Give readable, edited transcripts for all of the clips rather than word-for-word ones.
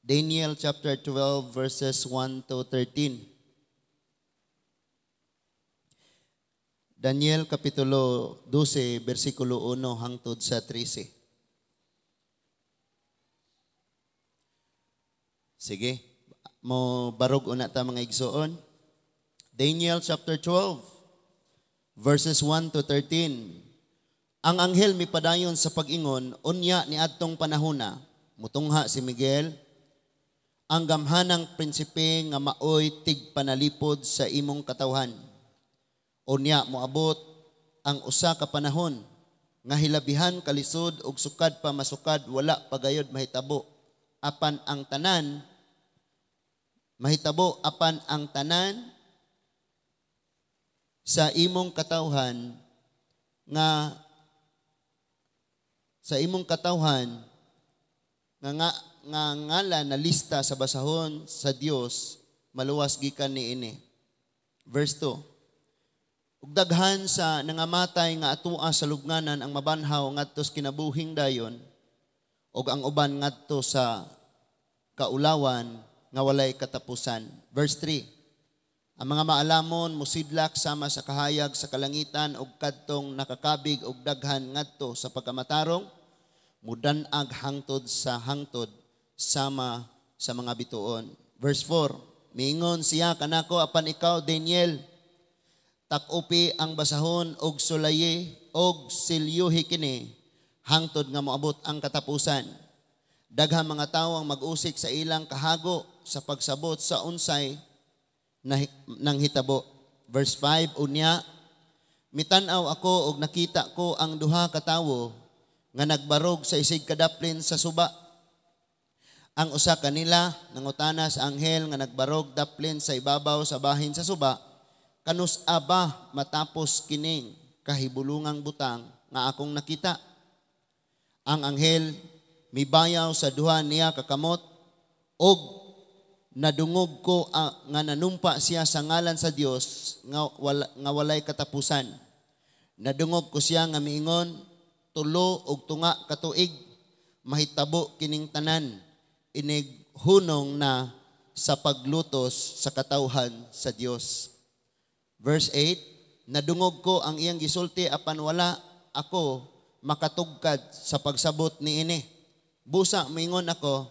Daniel chapter 12 verses 1 to 13. Daniel kapitulo 12 bersikulo 1 hangtod sa 13. Sige, mo barog una ta mga igsoon. Daniel chapter 12 verses 1 to 13. Ang anghel mipadayon sa pag-ingon unya ni adtong panahona, mutungha si Miguel, ang gamhanang prinsipe nga maoy tigpanalipod sa imong katawhan. Unya moabot ang usa ka panahon nga hilabihan kalisod ug sukad pa masukad wala pagayod mahitabo apan ang tanan sa imong katawhan nga ngalan na lista sa basahon sa Dios maluwas gikan niini. Verse 2. Ug daghan sa nangamatay nga atua sa lubnganan ang mabanhaw ngadto sa kinabuhing dayon ug ang uban ngadto sa kaulawan nga walay katapusan. Verse 3. Ang mga maalamon musidlak sama sa kahayag sa kalangitan ug kadtong nakakabig ug daghan ngadto sa pagkamatarong mudan-ag hangtod sa hangtod sama sa mga bituon. Verse 4. Miingon siya kanako apan ikaw Daniel, takupi ang basahon og sulaye og silyuhi kini hangtod nga moabot ang katapusan. Daghang mga tawo ang mag-usik sa ilang kahago sa pagsabot sa unsay nang hitabo. Verse 5 unya, mitan-aw ako og nakita ko ang duha ka tawo nga nagbarog sa isig kadaplin sa suba. Ang usa kanila nangutana sa anghel nga nagbarog daplin sa ibabaw sa bahin sa suba, kanus aba matapos kining kahibulungang butang nga akong nakita. Ang anghel mibayaw sa duha niya kakamot og nadungog ko nga nanumpa siya sa ngalan sa Dios nga walay katapusan. Nadungog ko siya nga miingon, tulo og tunga ka tuig mahitabo kining tanan, inig hunong na sa paglutos sa katawhan sa Dios. Verse 8, nadungog ko ang iyang gisulti apan wala ako makatugkad sa pagsabot niini. Busa mingon ako,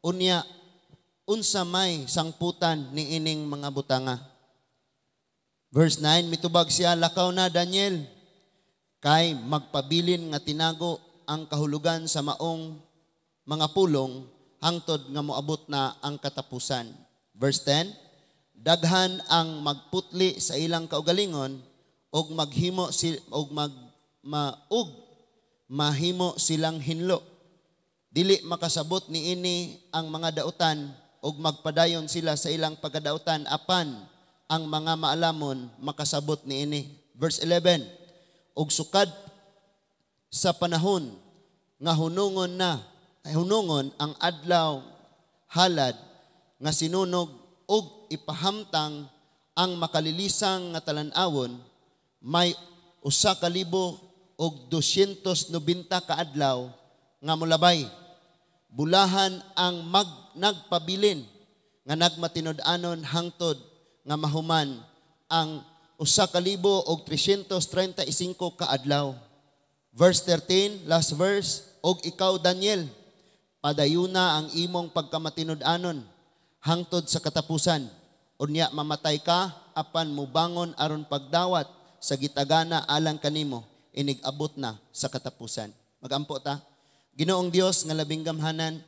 unya unsa may sangputan niining mga butanga. Verse 9, mitubag siya, lakaw na Daniel, kay magpabilin nga tinago ang kahulugan sa maong mga pulong hangtod nga moabot na ang katapusan. Verse 10, daghan ang magputli sa ilang kaugalingon og mahimo silang hinlo. Dili makasabot niini ang mga dautan og magpadayon sila sa ilang pagkadautan apan ang mga maalamon makasabot niini. Verse 11, og sukad sa panahon nga hunungon ang adlaw halad nga sinunog og ipahamtang ang makalilisang nga talan-awon, may 1,290 ka adlaw nga molabay. Bulahan ang nagpabilin nga nagmatinud-anon hangtod nga mahuman ang 1,335 ka adlaw. Verse 13, last verse, og ikaw Daniel, padayuna ang imong pagkamatinud-anon hangtod sa katapusan. Unya mamatay ka apan mubangon aron pagdawat sa gitagana alang kanimo, inig abot na sa katapusan. Magampo ta. Ginoong Dios nga labing gamhanan,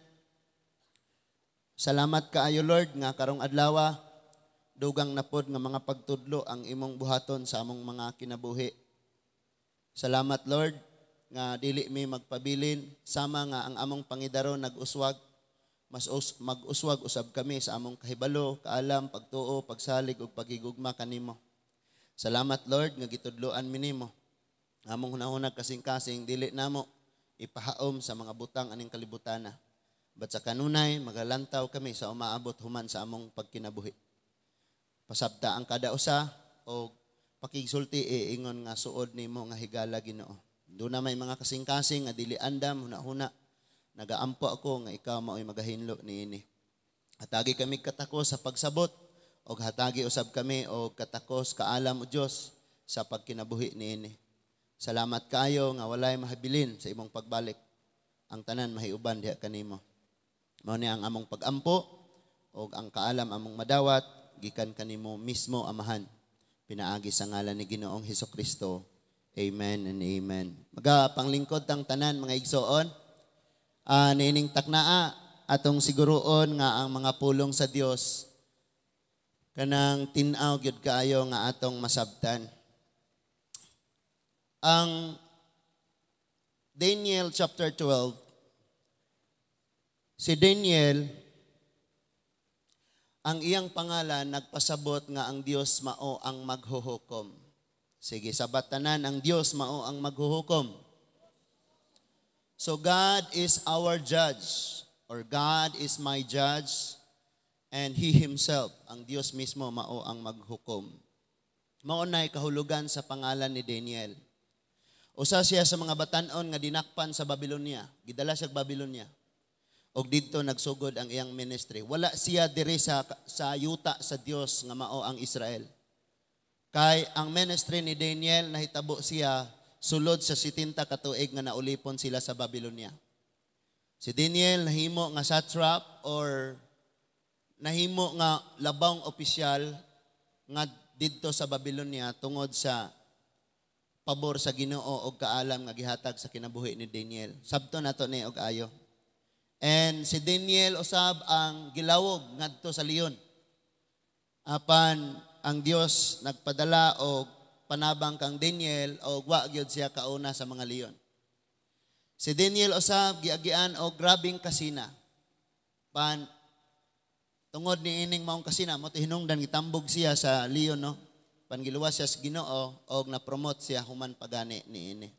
salamat kaayo Lord nga karong adlaw dugang napod nga mga pagtudlo ang imong buhaton sa among mga kinabuhi. Salamat Lord nga dili mi magpabilin sama nga ang among pangidaron nag-uswag, mag-uswag usab kami sa among kahibalo, kaalam, pagtuo, pagsalig ug pagigugma kanimo. Salamat Lord nga gitudloan mi nimo. Among hunahunag kasing-kasing dili namo ipahaom sa mga butang aning kalibutana. But sa kanunay magalantaw kami sa umaabot human sa among pagkinabuhi. Pasabta ang kada usa o pakigsulti ingon nga suod nimo nga higala Ginoo. Doon na may mga kasing-kasing nga dili andam huna-huna. Nagaampo ako nga ikaw mao'y magahinlo niini. Hatagi kami katakos sa pagsabot, o hatagi usab kami o katakos kaalam o Diyos sa pagkinabuhi niini. Salamat kayo nga walay mahabilin sa imong pagbalik. Ang tanan mahiuban diha kanimo. Mao ni ang among pagampo o ang kaalam among madawat gikan kanimo mismo Amahan. Pinaagi sa ngalan ni Ginoong Hesukristo. Amen and amen. Magapanglingkod tang tanan mga igsoon. Niining taknaa atong siguroon nga ang mga pulong sa Dios kanang tin-aw gyud kaayo nga atong masabtan. Ang Daniel chapter 12, si Daniel, ang iyang pangalan nagpasabot nga ang Dios mao ang maghuhukom. Sige, sabatanan ang Dios mao ang maghuhukom. So God is our judge, or God is my judge, and He Himself, ang Dios mismo mao ang maghukom. Mao nay kahulugan sa pangalan ni Daniel. Usa siya sa mga batan-on nga dinakpan sa Babylonia, gidala sa Babylonia. Og didto nagsugod ang iyang ministry. Wala siya diri sa yuta sa Dios nga mao ang Israel. Kay ang ministry ni Daniel nahitabo siya sulod sa 70 ka tuig nga naulipon sila sa Babylonia. Si Daniel nahimo nga satrap or nahimo nga labang opisyal nga didto sa Babylonia tungod sa pabor sa Ginoo og kaalam nga gihatag sa kinabuhi ni Daniel. Sabto nato ni og ayo. And si Daniel usab ang gilawog ngadto sa leon. Apan ang Dios nagpadala og panabang kang Daniel og wa gyud siya kauna sa mga leon. Si Daniel usab giagian og grabing kasina. Tungod ni ining maong kasina mo hinungdan gitambog siya sa leon no. Pangiluwas siya sa Ginoo og na-promote siya human pagani niini.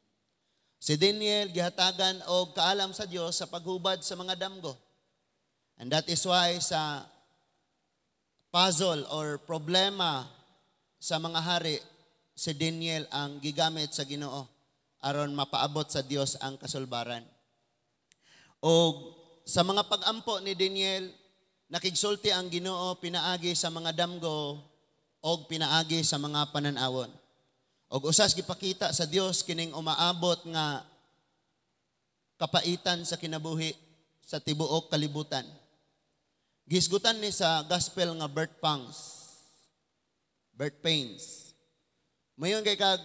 Si Daniel gihatagan og kaalam sa Dios sa paghubad sa mga damgo. And that is why sa puzzle or problema sa mga hari, si Daniel ang gigamit sa Ginoo aron mapaabot sa Dios ang kasulbaran. Og sa mga pagampo ni Daniel, nakigsulti ang Ginoo pinaagi sa mga damgo og pinaagi sa mga pananawon. Og usas gipakita sa Dios kining umaabot nga kapaitan sa kinabuhi sa tibuok kalibutan. Gisgutan ni sa gospel nga birth pains. Mayon kay kag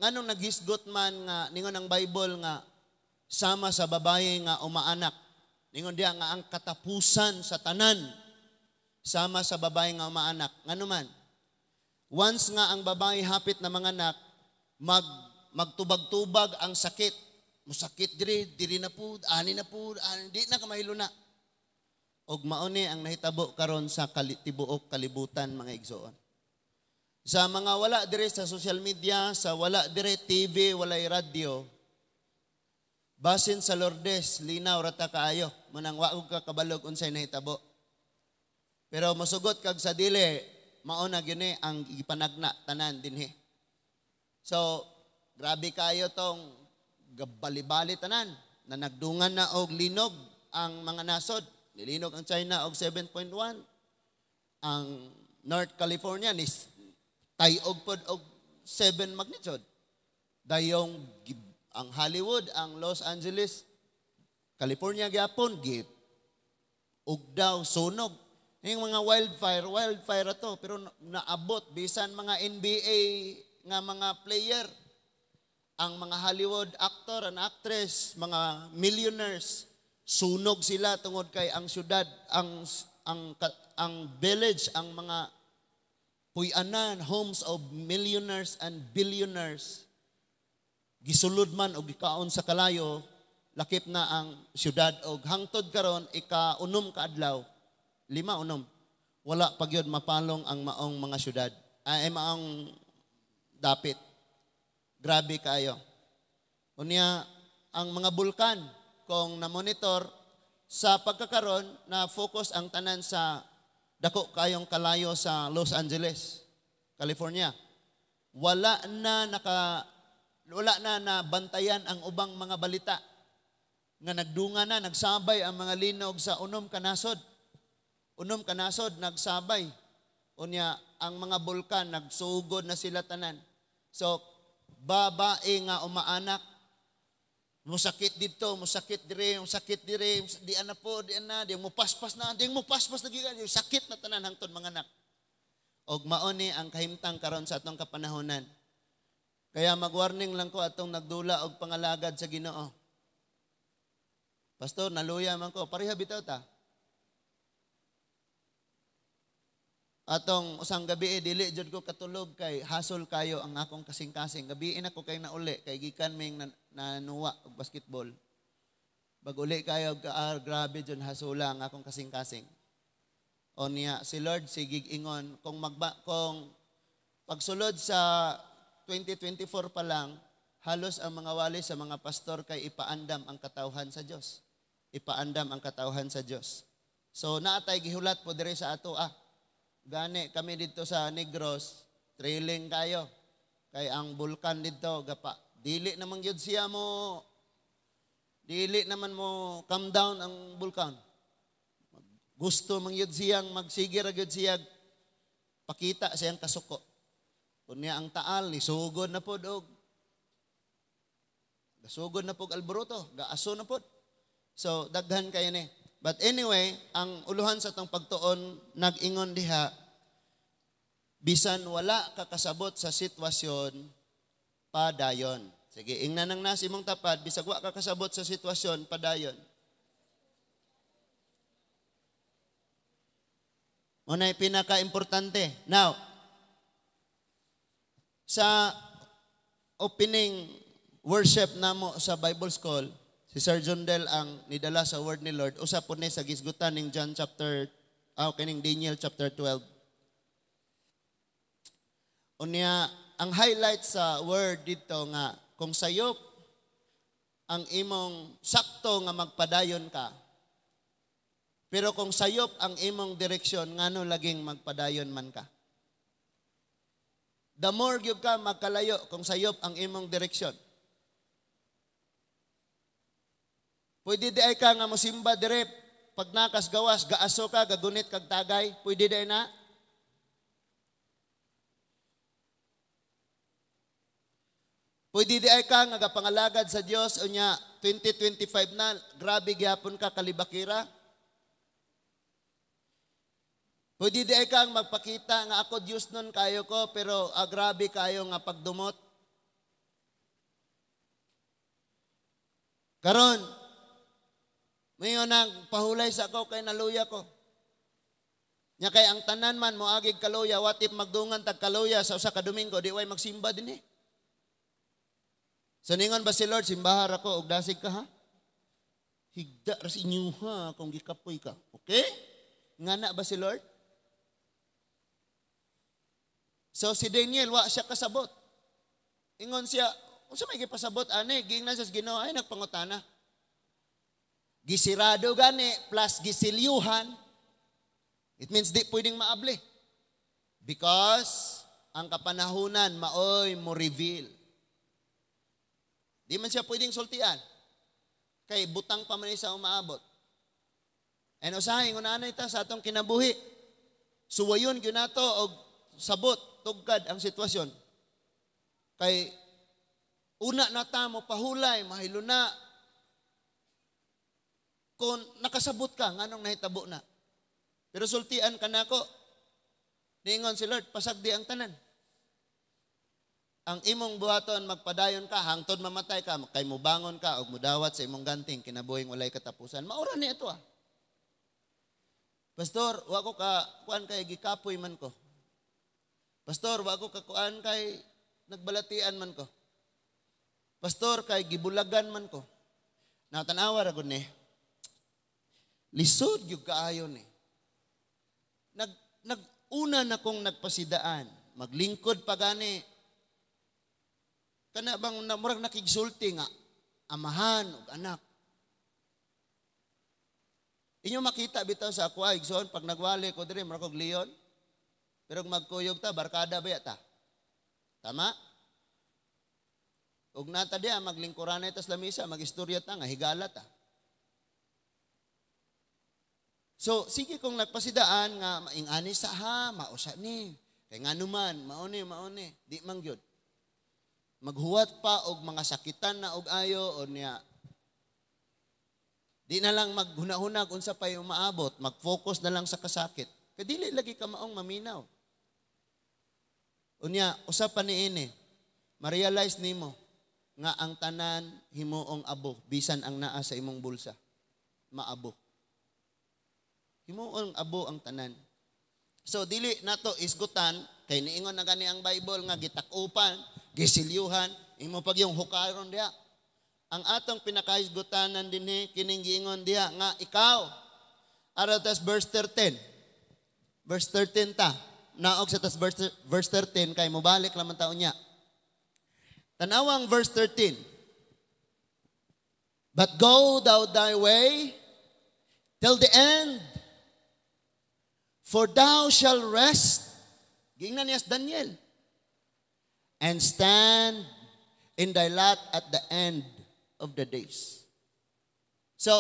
nganong naghisgot man nga ningon ang Bible nga sama sa babaye nga umaanak. Ningon diha nga ang katapusan sa tanan sama sa babae nga umaanak. Ngano man? Once nga ang babae hapit na manganak, magtubag-tubag ang sakit. Musakit diri na po, ani di na kamahilo na. Og mauni ang nahitabo karon sa tibuok kalibutan mga igsoon. Sa mga wala dire sa social media, sa wala dire TV, walay radyo, basin sa Lourdes, linaw rata kaayo, manang wa ka kabalog unsay nahitabo. Pero masugot kag sa dili, mauna gyud ang ipanagna tanan dinhi. So, grabe kayo tong bali-bali tanan na nagdungan na og linog ang mga nasod. Nilinog ang China og 7.1. Ang North California ni tayog pod og 7 magnitude. Dayong ang Hollywood, ang Los Angeles, California gyapon ugdaw sunog. Yung mga wildfire ato, pero naabot, bisan mga NBA nga mga player, ang mga Hollywood actor and actress, mga millionaires, sunog sila tungod kay ang syudad, ang village, ang mga puy-anan, homes of millionaires and billionaires, gisulod man o gikaon sa kalayo, lakip na ang syudad o hangtod karon ika-unom ka adlaw. 5 unom. Wala pagyod mapalong ang maong mga syudad. Maong dapit. Grabe kayo. Unya, ang mga bulkan, kung na-monitor, sa pagkakaroon, na-focus ang tanan sa dako kayong kalayo sa Los Angeles, California. Wala na nabantayan ang ubang mga balita nga nagdunga na, nagsabay ang mga linog sa unom kanasod. Unom kanasod nagsabay. Unya ang mga bulkan nagsugod na sila tanan. So babae nga umaanak, musakit dito, musakit dire, di ana po, di ana, di mo paspas na gikan, sakit na tanan hangtod mga anak. Og mao ni ang kahimtang karon sa atong kapanahonan. Kaya mag-warning lang ko atong nagdula og pangalagad sa Ginoo. Pastor, naluya man ko, pareha bitaw ta. Atong usang gabi dili jud ko katulog kay hasol kayo ang akong kasing-kasing. Gabiin ako kay nauli kay gikan ming nanuwa og basketball. Bag uli kayo grabe jud hasula ang akong kasing-kasing. O niya si Lord sigig ingon kung pagsulod sa 2024 pa lang halos ang mga wali sa mga pastor kay ipaandam ang katawhan sa Dios. Ipaandam ang katawhan sa Dios. So naatay gihulat po dire sa ato gani kami dito sa Negros, trailing kayo. Kay ang bulkan dito gapa dili naman gyud siya mo calm down ang bulkan. Gusto man gyud siyang magsige ra gyud siya pakita siyang kasuko. Kunya ang taal ni sugod na pod og gasugod na pod alboroto, gaaso na pod. So daghan kayo ni. But anyway, ang uluhan sa tong pagtuon nag-ingon diha bisan wala ka kasabot sa sitwasyon padayon. Sige, ingnan nang nas imong tapad bisag wa ka kasabot sa sitwasyon padayon. Unay pinaka-importante. Now, sa opening worship namo sa Bible School, si Sir John Del ang nidala sa word ni Lord. Usa po ni sa gisgutan ning John chapter, kining Daniel chapter 12. Unya, ang highlight sa word dito nga, kung sayop ang imong sakto nga magpadayon ka, pero kung sayop ang imong direksyon, ngano laging magpadayon man ka. The more gyud ka magkalayo kung sayop ang imong direksyon. Pwede di ay ka nga mosimba dire pag nakas gawas, gaaso ka, gagunit kag tagay, pwede di ay na. Pwede di ay ka nga gapangalagad sa Dios unya 2025 na, grabe gyapon ka kalibakira. Pwede di ay kang magpakita nga ako Diyos nun kayo ko, pero grabe kayo nga pagdumot. Karon, mayon nang pahulay sa ako kay naluya ko. Nya kay ang tanan man mo agig kaluya, what if magdungan tag kaluya sa usa ka Domingo, di way magsimba din eh. So ningon ba si Lord, simbahar ako og dasig ka ha? Higda ras inyo ha kung gikapoy ka. Okay? Ngana ba si Lord? So si Daniel, wa siya kasabot. Ingon siya, unsa may gipasabot ani, giingnan sa Ginoo ay nagpangutana. Gisirado gani plus gisilyuhan. It means di pwedeng maabli. Because ang kapanahunan maoy mo reveal. Di man siya pwedeng sultian. Kay butang pa man sa umaabot. And usahay ngunanay ta sa atong kinabuhi. Suwayon gyud nato og sabot tugkad ang sitwasyon. Kay una na ta mo pahulay, mahiluna. Kung nakasabot ka, nganong nahitabo na. Pero sultian ka na ako. Ningon si Lord, pasagdi ang tanan. Ang imong buhaton, magpadayon ka, hangtod mamatay ka, kay mubangon ka, o mudawat sa imong ganting, kinabuhing walay katapusan. Maura ni ito Pastor, wa ko ka, kuan kay gikapoy man ko. Pastor, wa ko kakuan kay nagbalatian man ko. Pastor, kay gibulagan man ko. Natanawa ra gud ni. Lisod gyud kaayo ni. Naguna na kong nagpasidaan, maglingkod pa gani. Kana bang murag nakigsulti nga amahan ug anak. Inyo makita bitaw sa ako igsoon pag nagwali ko diri murag og leon. Pero kung magkuyog ta, barkada ba ta? Tama? Ug nata diya, maglingkuran na itas lamisa, magistorya ta, nga higala ta. So, sige kung nagpasidaan nga maingani sa mausa ni. Kay nga naman, mauni. Di man gyud. Maghuwat pa og mga sakitan na og ayo o niya. Di na lang maghunahunag unsa pa yung maabot, mag-focus na lang sa kasakit. Kay dili lagi ka maong maminaw. Unya, usa pa niini. Ma-realize nimo nga ang tanan himuong abo bisan ang naa sa imong bulsa. Maabo. Himuong abo ang tanan. So dili nato isgutan kay niingon na gani ang Bible nga gitakupan, gisilyuhan, imo pag yung hukaron diha. Ang atong pinakahisgutanan dinhi kining giingon diha nga ikaw. Aratas verse 13. Verse 13 ta. Naog sa tas verse 13 kay mobalik lamang taon niya. Tanawang verse 13. But go thou thy way till the end, for thou shalt rest, gingnan niya Daniel, and stand in thy lot at the end of the days. So,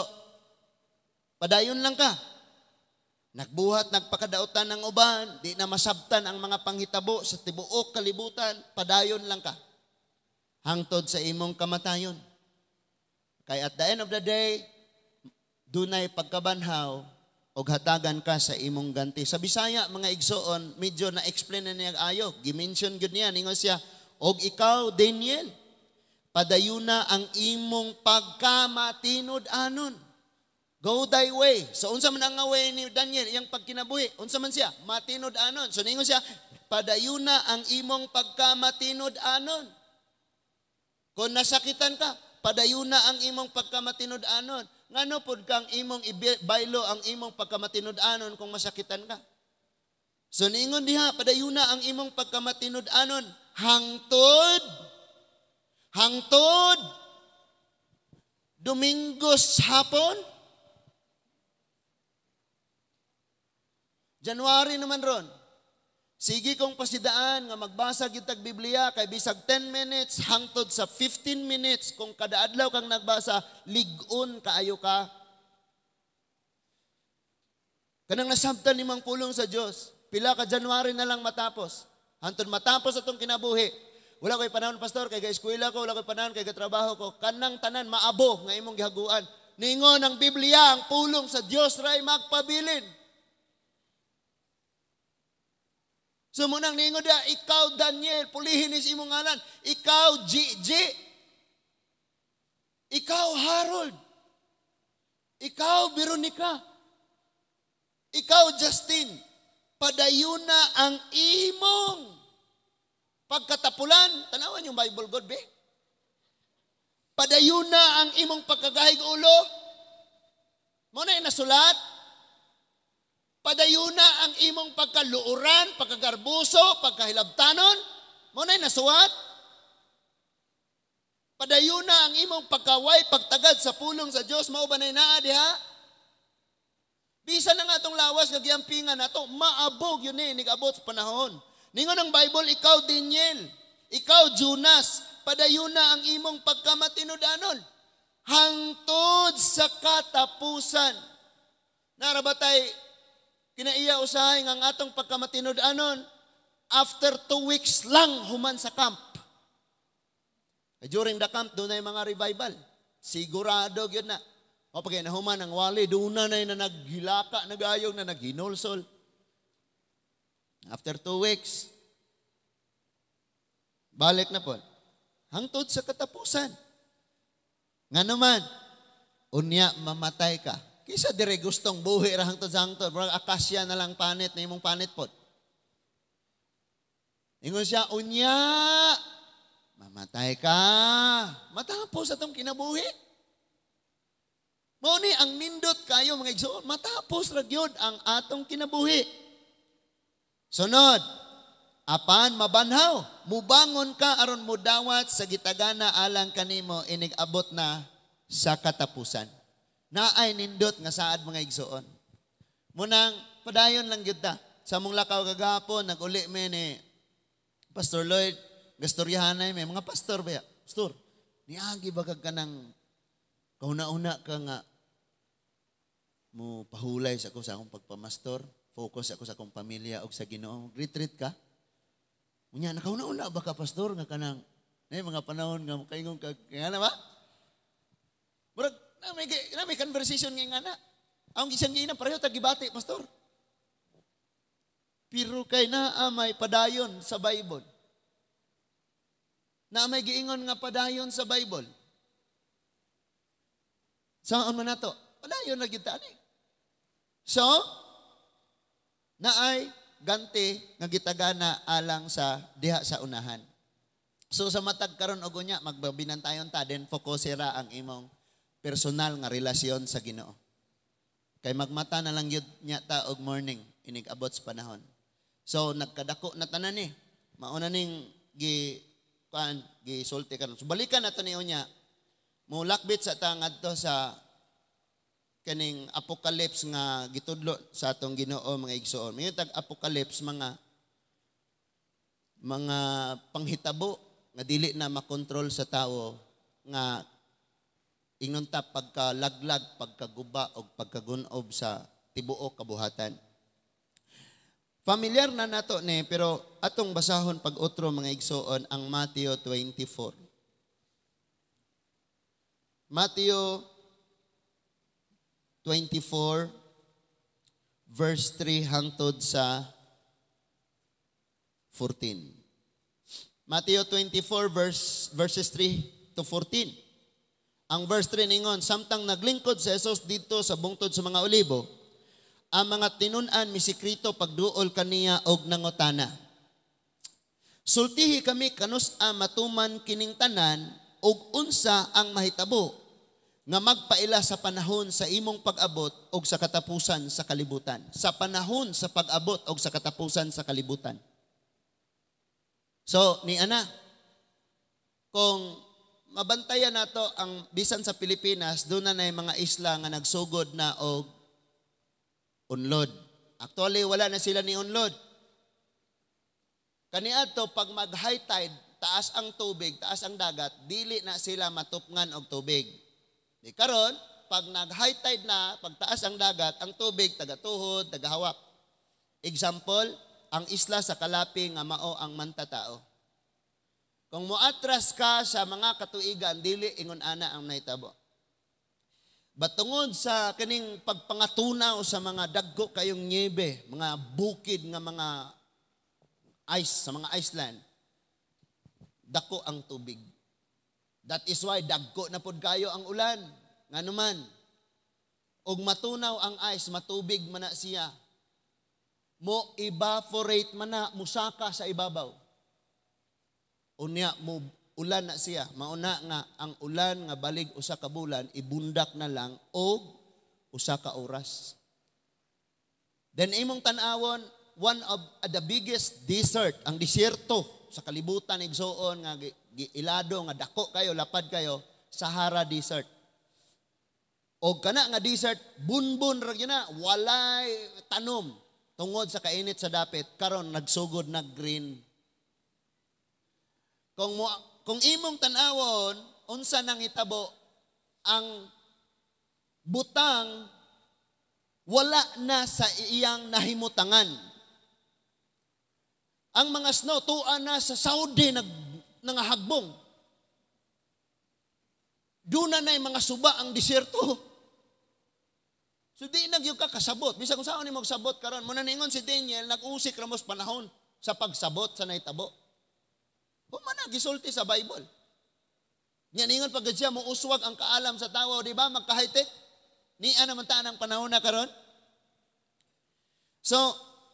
padayon lang ka. Nagbuhat, nagpakadautan ng uban, di na masabtan ang mga panghitabo sa tibuok kalibutan, padayon lang ka. Hangtod sa imong kamatayon. Kay at the end of the day, dunay pagkabanhaw og hatagan ka sa imong ganti. Sa Bisaya, mga igsoon, medyo na-explain na niya ayo. Gimension gud niya, ningon siya, og ikaw, Daniel, padayuna ang imong pagkamatinod anon. Go thy way. So, unsa man ang way ni Daniel, iyang pagkinabuhi. Unsa man siya? Matinod anon. So, ningon siya, padayuna ang imong pagkamatinod anon. Kung nasakitan ka, padayuna ang imong pagkamatinod anon. Ngano pod kang imong ibaylo ang imong pagkamatinod anon kung masakitan ka? So ningon diha, padayuna ang imong pagkamatinod anon hangtod Domingos hapon. January naman ron. Sige kong pasidaan nga magbasa kitag Biblia kay bisag 10 minutes hangtod sa 15 minutes kung kada adlaw kang nagbasa, ligon kaayo ka. Kanang nasabtan nimang pulong sa Dios, pila ka January na lang matapos. Hangtod matapos atong kinabuhi. Wala ko'y panahon, pastor, kay ga-eskwela ko, wala ko'y panahon, kay ga-trabaho ko. Kanang tanan maabo nga imong gihaguan. Ningon ang Biblia, ang pulong sa Dios ray magpabilin. So munang ningon dia, ikaw Daniel, pulihin is imong ngalan. Ikaw Gigi. Ikaw Harold. Ikaw Veronica. Ikaw Justin. Padayuna ang imong pagkatapulan. Tanawan yung Bible God, be. Padayuna ang imong pagkagahig ulo. Mo na nasulat. Padayuna ang imong pagkaluuran, pagkagarbuso, pagkahilabtanon. Mo na'y nasuwat. Padayuna ang imong pagkaway, pagtagad sa pulong sa Diyos. Mao ba na'y naa diha? Bisan na nga itong lawas, kagiyampingan na ito, maabog yun nigabot sa panahon. Ningon ang Bible, ikaw Daniel, ikaw Jonas, padayuna ang imong pagkamatinudanon. Hangtod sa katapusan. Narabatay, kinaiya usahay nga ang atong pagkamatinod anon, after 2 weeks lang human sa camp. During the camp, doon na yung mga revival. Sigurado yun na. O pag nahuman ang wali, doon na yung naghilaka, nagayog na naghinulsol. After 2 weeks, balik na po. Hangtod sa katapusan. Nga naman, unya mamatay ka. Kisa dire gustong buhi ra hangtod sa hangtod, murag akasya na lang panit na imong panit pod. Ingon siya, unya, mamatay ka. Matapos atong kinabuhi. Mao ni ang nindot kayo mga igsoon, matapos ra gyud ang atong kinabuhi. Sunod, apan mabanhaw, mubangon ka aron mudawat sa gitagana alang kanimo inig abot na sa katapusan. Naay nindot nga saad mga igsoon. Munang padayon lang gyud ta. Sa mong lakaw kagahapon naguli me ni Pastor Lloyd, gastoryahanay may mga pastor ba? Pastor, niagi ba kag kanang kauna-una ka nga mo pahulay sa ako sa akong pagpamastor, focus ako sa akong pamilya o sa Ginoo. Retreat ka. Unya, nakauna-una ba ka, pastor, nga kanang, mga panahon nga kaingon ka, nga na ba? Murag, na may conversation nga na. Ang isang gina, pareho tagibati, pastor. Pero kay may padayon sa Bible. Na may giingon nga padayon sa Bible. Saan man nato? Padayon na gyud ani. So, naay ganti nga gitagana alang sa diha sa unahan. So sa matag karon og unya magbabinantayon ta den focusera ang imong personal nga relasyon sa Ginoo. Kay magmata na lang yun nya ta og morning inig abot sa panahon. So nagkadako na tanan ni. Mauna ning gisulti karon. So balikan nato ni unya. Mulakbit sa ta ngadto sa kaning apocalypse nga gitudlo sa atong Ginoo mga igsoon. Mayon tag apocalypse mga panghitabo nga dili na makontrol sa tawo nga ingon ta pagkalaglag, pagkaguba o pagkagunob sa tibuok kabuhatan. Familiar na nato ni pero atong basahon pag otro mga igsoon ang Mateo 24. Mateo 24 verse 3 hangtod sa 14. Mateo 24 verses 3 to 14. Ang verse 3 ningon, samtang naglingkod si Jesus dito sa bungtod sa mga olibo, ang mga tinun-an misikrito pagduol kaniya og nangutana. Sultihi kami kanus-a matuman kining tanan og unsa ang mahitabo nga magpaila sa panahon sa imong pag-abot og sa katapusan sa kalibutan. Sa panahon sa pag-abot og sa katapusan sa kalibutan. So, ni ana, kung mabantayan nato ang bisan sa Pilipinas, doon na mga isla nga nagsugod na og unlod. Actually, wala na sila ni unlod. Kaniadto pag mag-high tide, taas ang tubig, taas ang dagat, dili na sila matupngan og tubig. Di karon, pag nag-high tide na, pagtaas ang dagat, ang tubig tagatuhod, tagahawak. Example, ang isla sa Kalapi nga mao ang mantatao. Kung moatras ka sa mga katuigan, dili ingon ana ang nahitabo. Batungod sa kining pagpangatunaw sa mga dagko kayong niebe, mga bukid nga mga ice, sa mga Iceland, dako ang tubig. That is why dagko na pod kayo ang ulan. Nganuman, og matunaw ang ice, matubig man na siya. Mo evaporate man na, musaka sa ibabaw. Unya mo ulan na siya. Mauna nga ang ulan nga balig usa ka bulan, ibundak na lang og usa ka oras. Then imong tan-awon, one of the biggest desert, ang disyerto sa kalibutan igsoon nga ilado nga dako kayo, lapad kayo, Sahara Desert. O kana nga desert, bunbun ra na, walay tanom tungod sa kainit sa dapit, karon nagsugod na green. Kung imong tan-awon, unsa nang hitabo ang butang wala na sa iyang nahimutangan. Ang mga snow tuan na sa Saudi nangahagbong. Doon na yung mga suba ang disyerto. So di nagyog ka kasabot. Bisa kung saan ni magsabot karon. Muna ningon si Daniel, nag-usik ramos panahon sa pagsabot sa naitabo. Humana, gisulti sa Bible. Nga ningon pagod siya, muuswag ang kaalam sa tao, di ba? Magka-high-tech. Niya naman taan ang panahon na karon. So,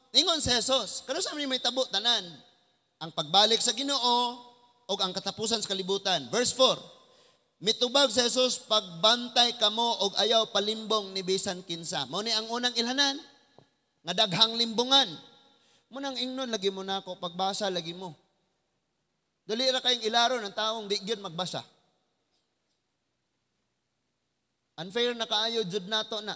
ningon si Jesus, kano sa may tabo tanan? Ang pagbalik sa Ginoo, o ang katapusan sa kalibutan. Verse 4, mitubag sa Jesus, pagbantay kamo og ayaw palimbong ni bisan kinsa. Mao ni ang unang ilhanan, nga daghang limbungan. Munang ingnon lagi mo na ako, pagbasa lagi mo. Dali ra kayong ilaro ng taong di gyud magbasa. Unfair na kaayo jud nato na.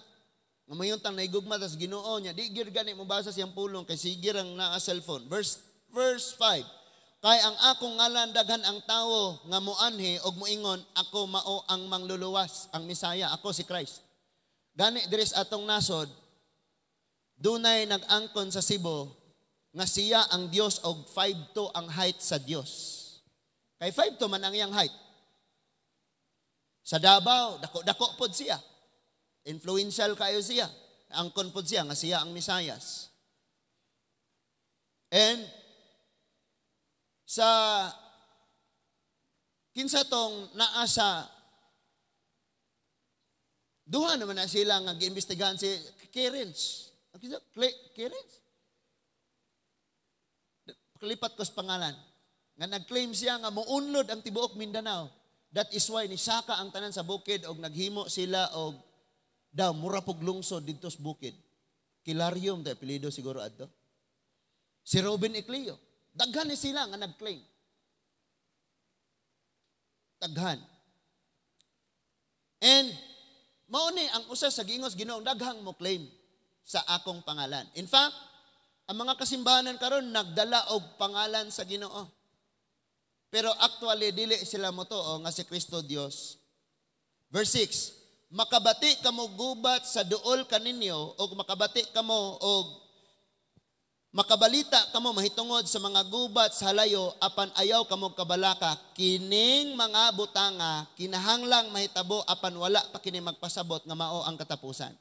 Nga mayuntang naigugma tas Ginoo niya, di gyud gani mo basa siyang pulong kay sige rang naa cellphone. Verse 5. Kay ang akong ngalan daghan ang tawo nga moanhi og moingon ako mao ang mangluluwas, ang Misaya, ako si Christ. gani diris atong nasod, dunay nag-angkon sa Cebu nga siya ang Dios og 5'2" ang height sa Dios. Kay 5'2" man ang iyang height. Sa Davao, dako pod siya. Influential kayo siya. Angkon pod siya nga siya ang Misayas. And sa kinsa tong naa sa duha naman na sila nga giimbestigahan si Kerens. Kerens? Kalipat ko sa pangalan. Nga nag-claim siya nga muunlod ang tibuok Mindanao. That is why nisaka ang tanan sa bukid og naghimo sila og daw mura pog lungsod didto sa bukid. Kilarium ta apelyido siguro adto. Si Robin Ecleo. Daghan ni sila nga nag-claim. Daghan. And mao ni ang usa sa giingos Ginoong daghang mo claim sa akong pangalan. In fact, ang mga kasimbahanan karon nagdala og pangalan sa Ginoo. Pero actually dili sila motoo nga si Kristo Dios. Verse 6, makabati kamo gubat sa duol kaninyo o makabati kamo og makabalita kamo mahitungod sa mga gubat sa halayo apan ayaw kamo kabalaka kining mga butanga kinahanglang mahitabo apan wala pa kini magpasabot nga mao ang katapusan.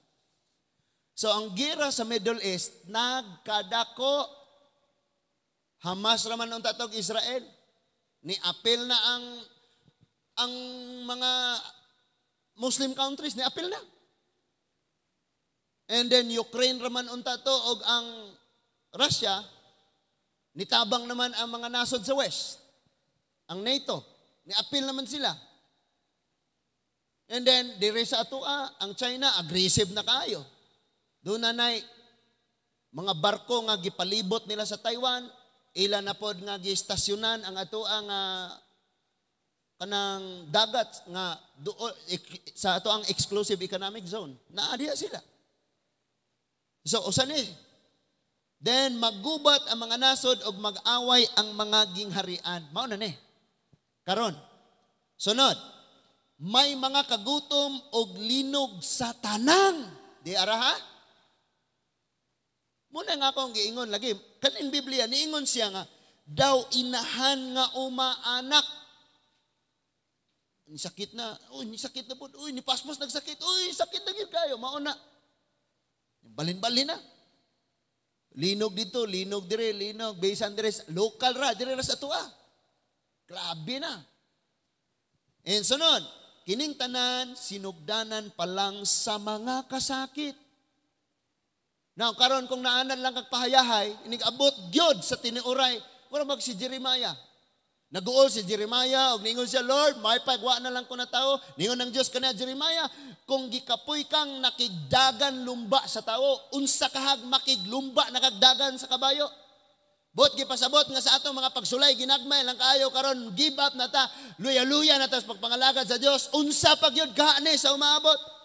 So ang gira sa Middle East nagkadako. Hamas raman unta tog Israel. Ni apil na ang mga Muslim countries ni apil na. And then Ukraine raman unta to og ang Russia nitabang naman ang mga nasod sa West. Ang NATO ni apil naman sila. And then diri sa atoa ang China aggressive na kaayo. Doon na mga barko nga gipalibot nila sa Taiwan, ila na pod nga gistasyonan ang atoa nga kanang dagat nga sa ato ang exclusive economic zone. Naadiya sila. So usa ni. Then maggubat ang mga nasod og mag-away ang mga gingharian. Mao na ni. Karon. Sunod. May mga kagutom og linog sa tanang. Di ara ha? Muna nga akong giingon lagi. Kaning Biblia, niingon siya nga, daw inahan nga umaanak. Ni sakit na. Uy, ni sakit na po. Uy, ni paspas nagsakit. Uy, sakit na gid kayo. Mauna. Balin-balin na. Linog dito, linog dire, linog. Bisan dire, local ra. Dire ra sa tuwa. Grabe na. And sunod, kining tanan, sinugdanan pa lang sa mga kasakit. Now, karon kung naanan lang kagpahayahay, inig-abot gyud sa tiniuray, wala mag si Jeremiah. Naguol si Jeremiah, og ningon siya, Lord, may pagwa na lang ko na tao. Ningon ng Diyos kanya, Jeremiah, kung gikapoy kang nakigdagan lumba sa tao, unsa kahag makiglumba nakagdagan sa kabayo. Bot gipasabot nga sa atong mga pagsulay, ginagmay lang kaayo, karon give up na ta, luya-luya na ta sa pagpangalagad sa Diyos, unsa pag yun kaane sa umaabot.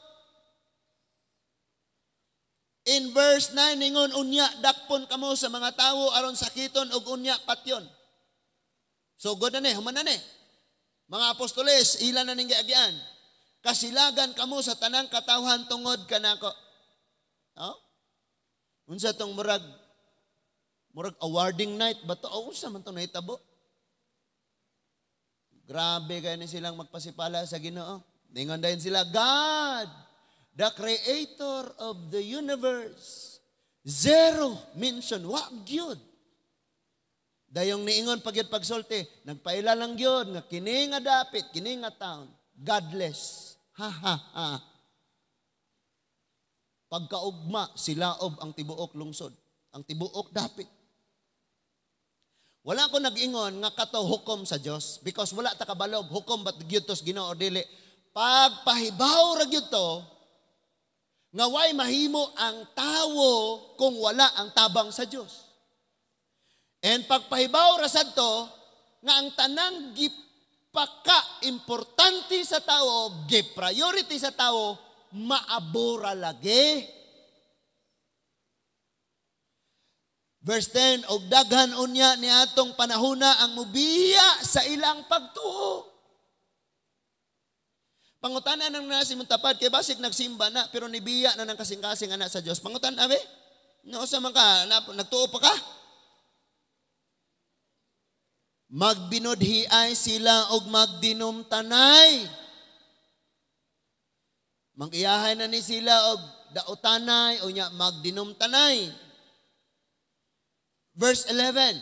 In verse 9, ningon, unya, dakpon kamo sa mga tao, aron sakiton, og unya, patyon. So, good na human na Mga apostoles, ilan na ning giagyan. Kasilagan kamo sa tanang katawhan tungod kanako. Oh? Unsa tong murag awarding night, bato, unsa man tong nahitabo? Grabe kayo na silang magpasipala sa Ginoo. Ningon dayon sila, God, the creator of the universe. Zero mention. Wag yun. Dayong niingon pagyud pagsulti, nagpaila lang yun, nga kini nga dapit, kini nga taon. Godless. Ha ha ha. Pagkaugma, silaob ang tibuok lungsod. Ang tibuok dapit. Wala ko nag-ingon nga kato hukom sa Dios because wala ta kabalog hukom bat gyud tos Ginoo dili. Pagpahibaw ra gyud to, nga way mahimo ang tawo kung wala ang tabang sa Dios. And pagpahibaw ra sadto nga ang tanang gipaka importante sa tao, gi-priority sa tao, maabura lagi. Verse 10, og daghan unya ni atong panahona ang mubiya sa ilang pagtuo. Pangutanan ng nasi mong tapad, kay basig nagsimba na, pero nibiya na ng kasing-kasing anak sa Diyos. Pangutan, abe? No, sa man ka, nagtuo pa ka? Magbinodhiay sila og magdinumtanay. Mag-iyahay na ni sila og dautanay o nya magdinumtanay. Verse 11.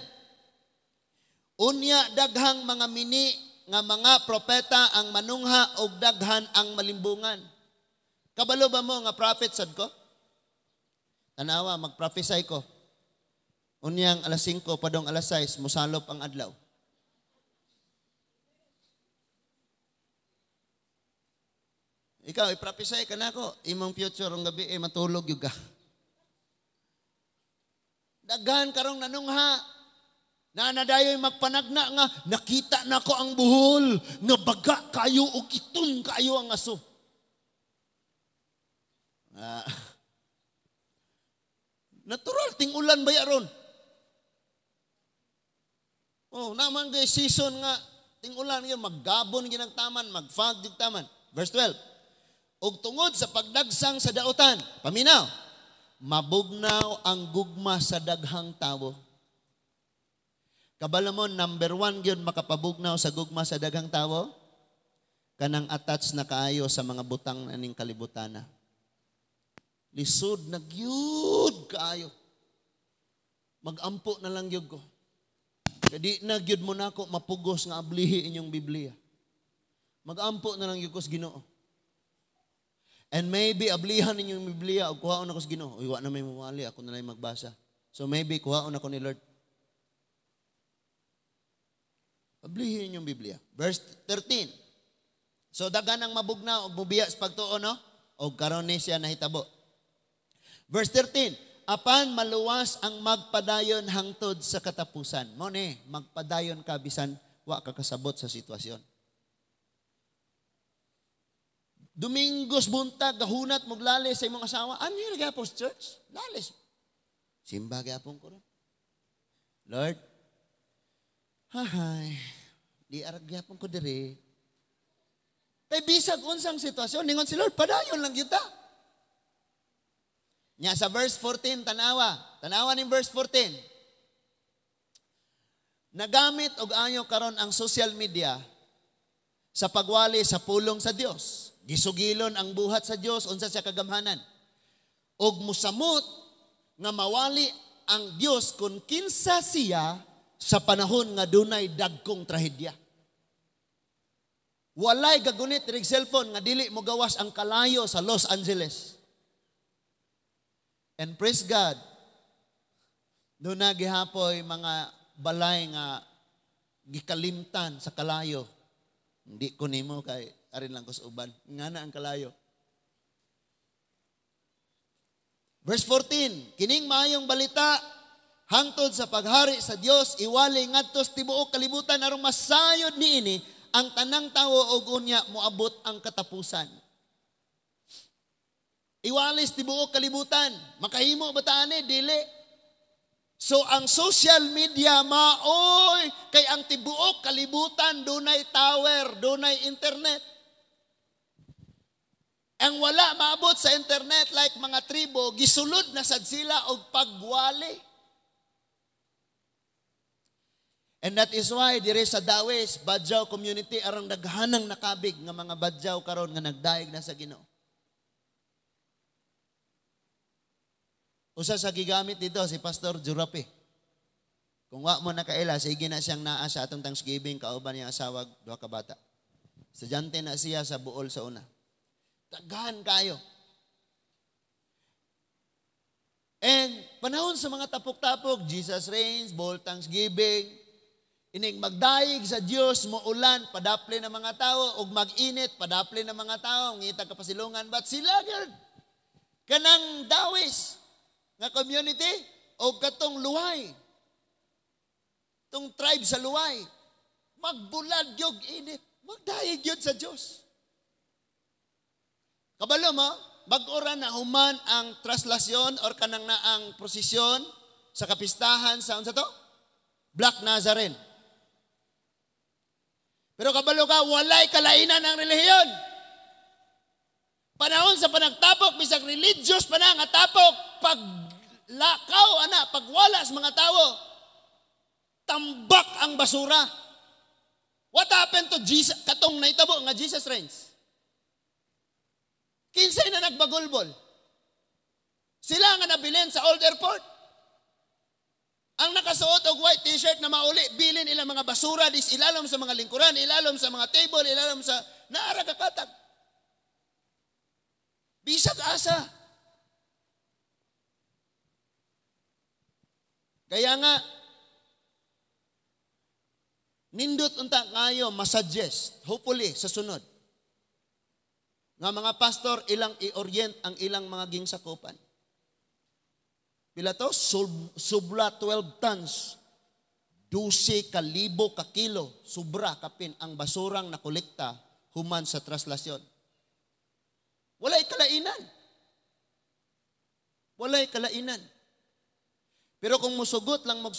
Unya daghang mga mini nga mga propeta ang manungha og daghan ang malimbungan. Kabalo ba mo nga prophet sad ko? Tanawa, mag-prophesy ko. Unyang alas 5, padong alas 6, musalop ang adlaw. Ikaw, i-prophesy ka na ako. Imong future ang gabi, matulog yung ka. Daghan karong nanungha. Na nadayoy magpanagna nga, nakita na ko ang buhol, nga baga kayo o kiton kayo ang aso. Natural, ting-ulan ba yaron? Oh, naman kay season nga, ting-ulan yun, maggabon ginagtaman, magfag digtaman. Verse 12. Og tungod sa pagdagsang sa dautan, paminaw, mabugnaw ang gugma sa daghang tawo. Kabalamon, number 1 yun makapabugnaw sa gugma sa daghang tawo, kanang attach na kaayo sa mga butang na ning kalibutana. Lisod na gyud kaayo. Magampo na lang gyud ko. Kadi na gyud mo na ako mapugos nga ablihi inyong Biblia. Magampo na lang gyud ko sa Ginoo. And maybe ablihan ninyong Biblia o kuhaon ako sa Ginoo. Uy, wa na may mawali, ako na lang magbasa. So maybe kuhaon ako ni Lord. Ablihin yung Biblia. Verse 13. So dagan ang mabugnaw og mubiya sa pagtuo, no? Og karon ni siya nahitabo. Verse 13. Apan maluwas ang magpadayon hangtod sa katapusan. Mo ni, magpadayon ka bisan wa ka kasabot sa sitwasyon. Domingos buntag gahunat mo lalis sa imong asawa. Ano yung gyapon sa church? Lalis. Simba gyapon ko ron. Lord, hahay, di aragyapon ko dire. Kay bisag unsang sitwasyon, ningon si Lord, padayon lang kita. Nya sa verse 14, tanawa ning verse 14. Nagamit og ayo karon ang social media sa pagwali sa pulong sa Dios. Gisugilon ang buhat sa Dios unsa siya kagamhanan. Og musamot nga mawali ang Dios kung kinsa siya sa panahon nga dunay dagkong trahedya. Walay gagunit rig cellphone nga dili mo gawas ang kalayo sa Los Angeles. And praise God, doon na gihapoy mga balay nga gikalimtan sa kalayo. Hindi ko nimo kay arin lang ko sa uban. Nga na ang kalayo. Verse 14, kining maayong balita hangtod sa paghari sa Dios, iwali ngadtos tibuok kalibutan aron masayod niini ang tanang tawo og unya moabot ang katapusan. Iwalis tibuok kalibutan, makahimo ba ta ani dili? So ang social media maoy kay ang tibuok kalibutan dunay tower, dunay internet. Ang wala maabot sa internet like mga tribo, gisulod na sad sila og pagwali. And that is why dire sa Dawes, Badjaw community arang daghanang nakabig nga mga Badjaw karon nga nagdaig na sa Ginoo. Usa sa gigamit dito si Pastor Jurape. Kung wa mo nakaila, sige na siyang naa sa atong Thanksgiving kauban niyang asawa, 2 ka bata. Estudyante na siya sa Buol sa una. Daghan kayo. And panahon sa mga tapok-tapok, Jesus reigns, Buol Thanksgiving, ining magdaig sa Dios mo ulan, padapli ng mga tao, ug mag-init, padapli ng mga tao, ngita kapasilungan, but sila girl, kanang Dawes nga community o katong luway. Tong tribe sa luway. Magbulad yog init. Magdaig yun sa Diyos. Kabalo mo, bag-ora na human ang traslasyon or kanang na ang prosesyon sa kapistahan sa unsa to? Black Nazarene. Pero kabalo ka, walay kalainan ang relihiyon. Panahon sa panagtapok, bisag religious pa na nga tapok, paglakaw, pagwala sa mga tao, tambak ang basura. What happened to Jesus? Katong naitabo nga Jesus reigns. Kinsay na nagbagulbol. Sila nga nabilin sa Old Airport. Ang nakasuot og white t-shirt na mauli, bilin ilang mga basura, ilalom sa mga lingkuran, ilalom sa mga table, ilalom sa naara kakatag. Bisag asa. Kaya nga, nindot unta ngayo masuggest, hopefully, sa sunod, nga mga pastor, ilang i-orient ang ilang mga gingsakupan. Pila to? Subra 12 tons. 12,000 ka kilo. Subra kapin ang basurang nakolekta human sa traslasyon. Walay kalainan. Walay kalainan. Pero kung musugot lang mo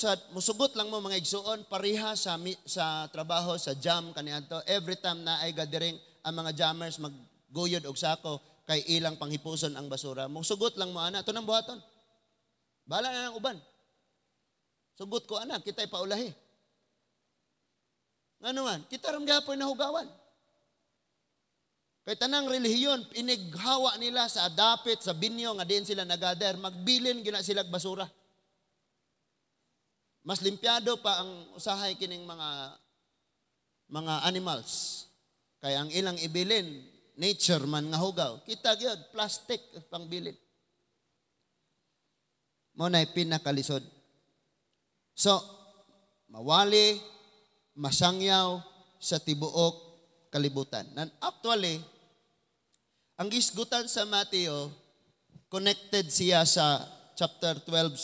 mga igsuon, pariha sa trabaho, sa jam, kaniadto, every time na ay gathering, ang mga jammers magguyod og sako, kay ilang panghipuson ang basura. Musugot lang mo, ito nang buhaton. Bahala na ng uban. Sugot ko, kita'y paulahi. Nga naman, kita rin gapoy na hugawan. Kay tanang relihiyon, inighawa nila sa dapit, sa binyo, nga din sila nagader, magbilin gina silang basura. Mas limpyado pa ang usahay kining mga animals. Kaya ang ilang ibilin, nature man nga hugaw. Kita gyud plastic pang bilin. Mo na'y pinakalisod. So, mawali, masangyaw sa tibuok kalibutan. Actually, ang gisgutan sa Mateo, connected siya sa chapter 12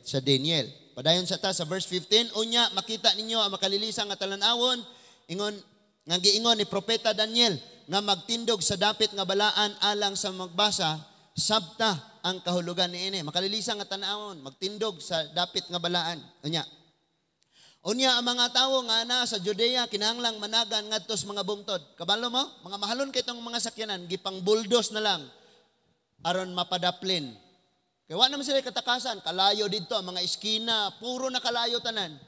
sa Daniel. Padayon sa sa verse 15, unya makita ninyo ang makalilisan nga talan-awon, ingon nga giingon ni propeta Daniel nga magtindog sa dapit nga balaan alang sa magbasa, sabta ang kahulugan niini. Makalilisan nga tan-awon, magtindog sa dapit nga balaan. Unya ang mga tawo nga na sa Judea kinahanglang managan ngadto sa mga bungtod. Kabalo mo, mga mahalon kay itong mga sakyanan, gipang bulldoze na lang aron mapadaplin. Kaya wa naman sila katakasan, kalayo dito ang mga iskina, puro na kalayo tanan.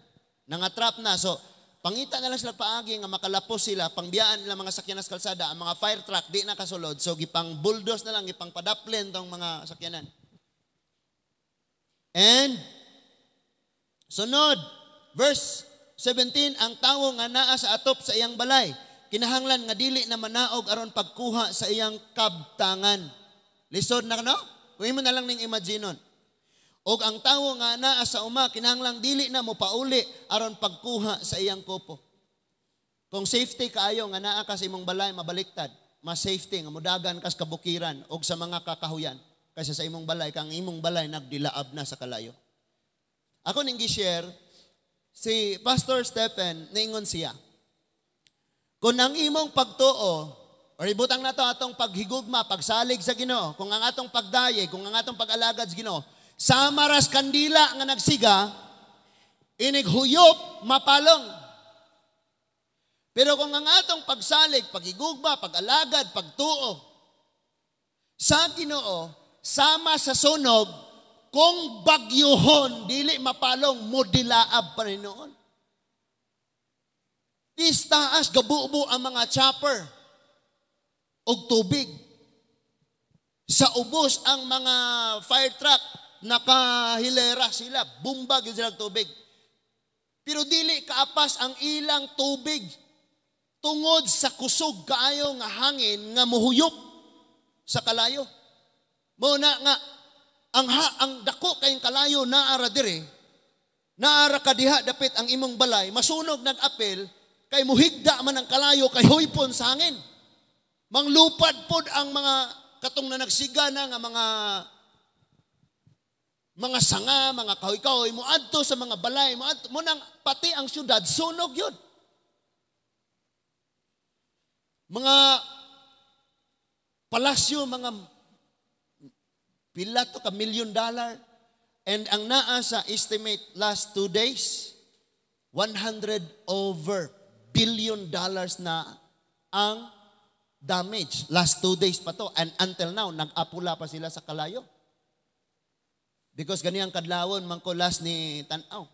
Nangatrap na. So, pangita na lang sila paagi nga makalapos sila, pangbiyaan nila mga sakyanan sa kalsada, ang mga fire truck di na kasulod. So, gipang bulldoze na lang, gipang padaplin tong mga sakyanan. And, sunod, verse 17, ang tawo nga naa sa atop sa iyang balay, kinahanglan nga dili na manaog aron pagkuha sa iyang kabtangan. Lisod na no? Kung mo na lang ning imaginon. Og ang tawo nga naa sa uma, kinahanglan dili na mo pauli aron pagkuha sa iyang kopo. Kung safety kaayo nga naa ka sa imong balay, mabaliktad. Mas safety nga mudagan kas kabukiran og sa mga kakahuyan kaysa sa imong balay, kang imong balay nagdilaab na sa kalayo. Ako ning gi-share, si Pastor Stephen, naingon siya, kung ang imong pagtuo, or ibutang na to atong paghigugma, pagsalig sa Ginoo, kung ang atong pagdaye, kung ang atong pag-alagad sa Ginoo, sa maras kandila nga nagsiga, inighuyop, mapalong. Pero kung ang atong pagsalig, paghigugma, pag-alagad, pagtuo, sa Ginoo, sama sa sunog, kung bagyuhon, dili mapalong, mudilaab pa rin noon. Istaas, gabubo ang mga chopper og tubig. Sa ubos ang mga fire truck, nakahilera sila, bumbag yun silang tubig. Pero dili kaapas ang ilang tubig tungod sa kusog kaayo nga hangin nga muhuyop sa kalayo. Muna nga, ang dako kayong kalayo naara dire, naara kadiha dapit ang imong balay, masunog nag-apel, kay muhigda man ang kalayo, kay huypon sa hangin. Manglupad pod ang mga katong na nagsiga na nga mga sanga, mga kahoy-kahoy, muadto sa mga balay, muadto, munang pati ang syudad, sunog yun. Mga palasyo, mga pila to ka $1 million. And ang naa sa estimate last 2 days, 100 over billion dollars na ang damage. Last 2 days pa to. And until now, nag-apula pa sila sa kalayo. Because ganiyang kadlawon, mangkulas ni Tanaw.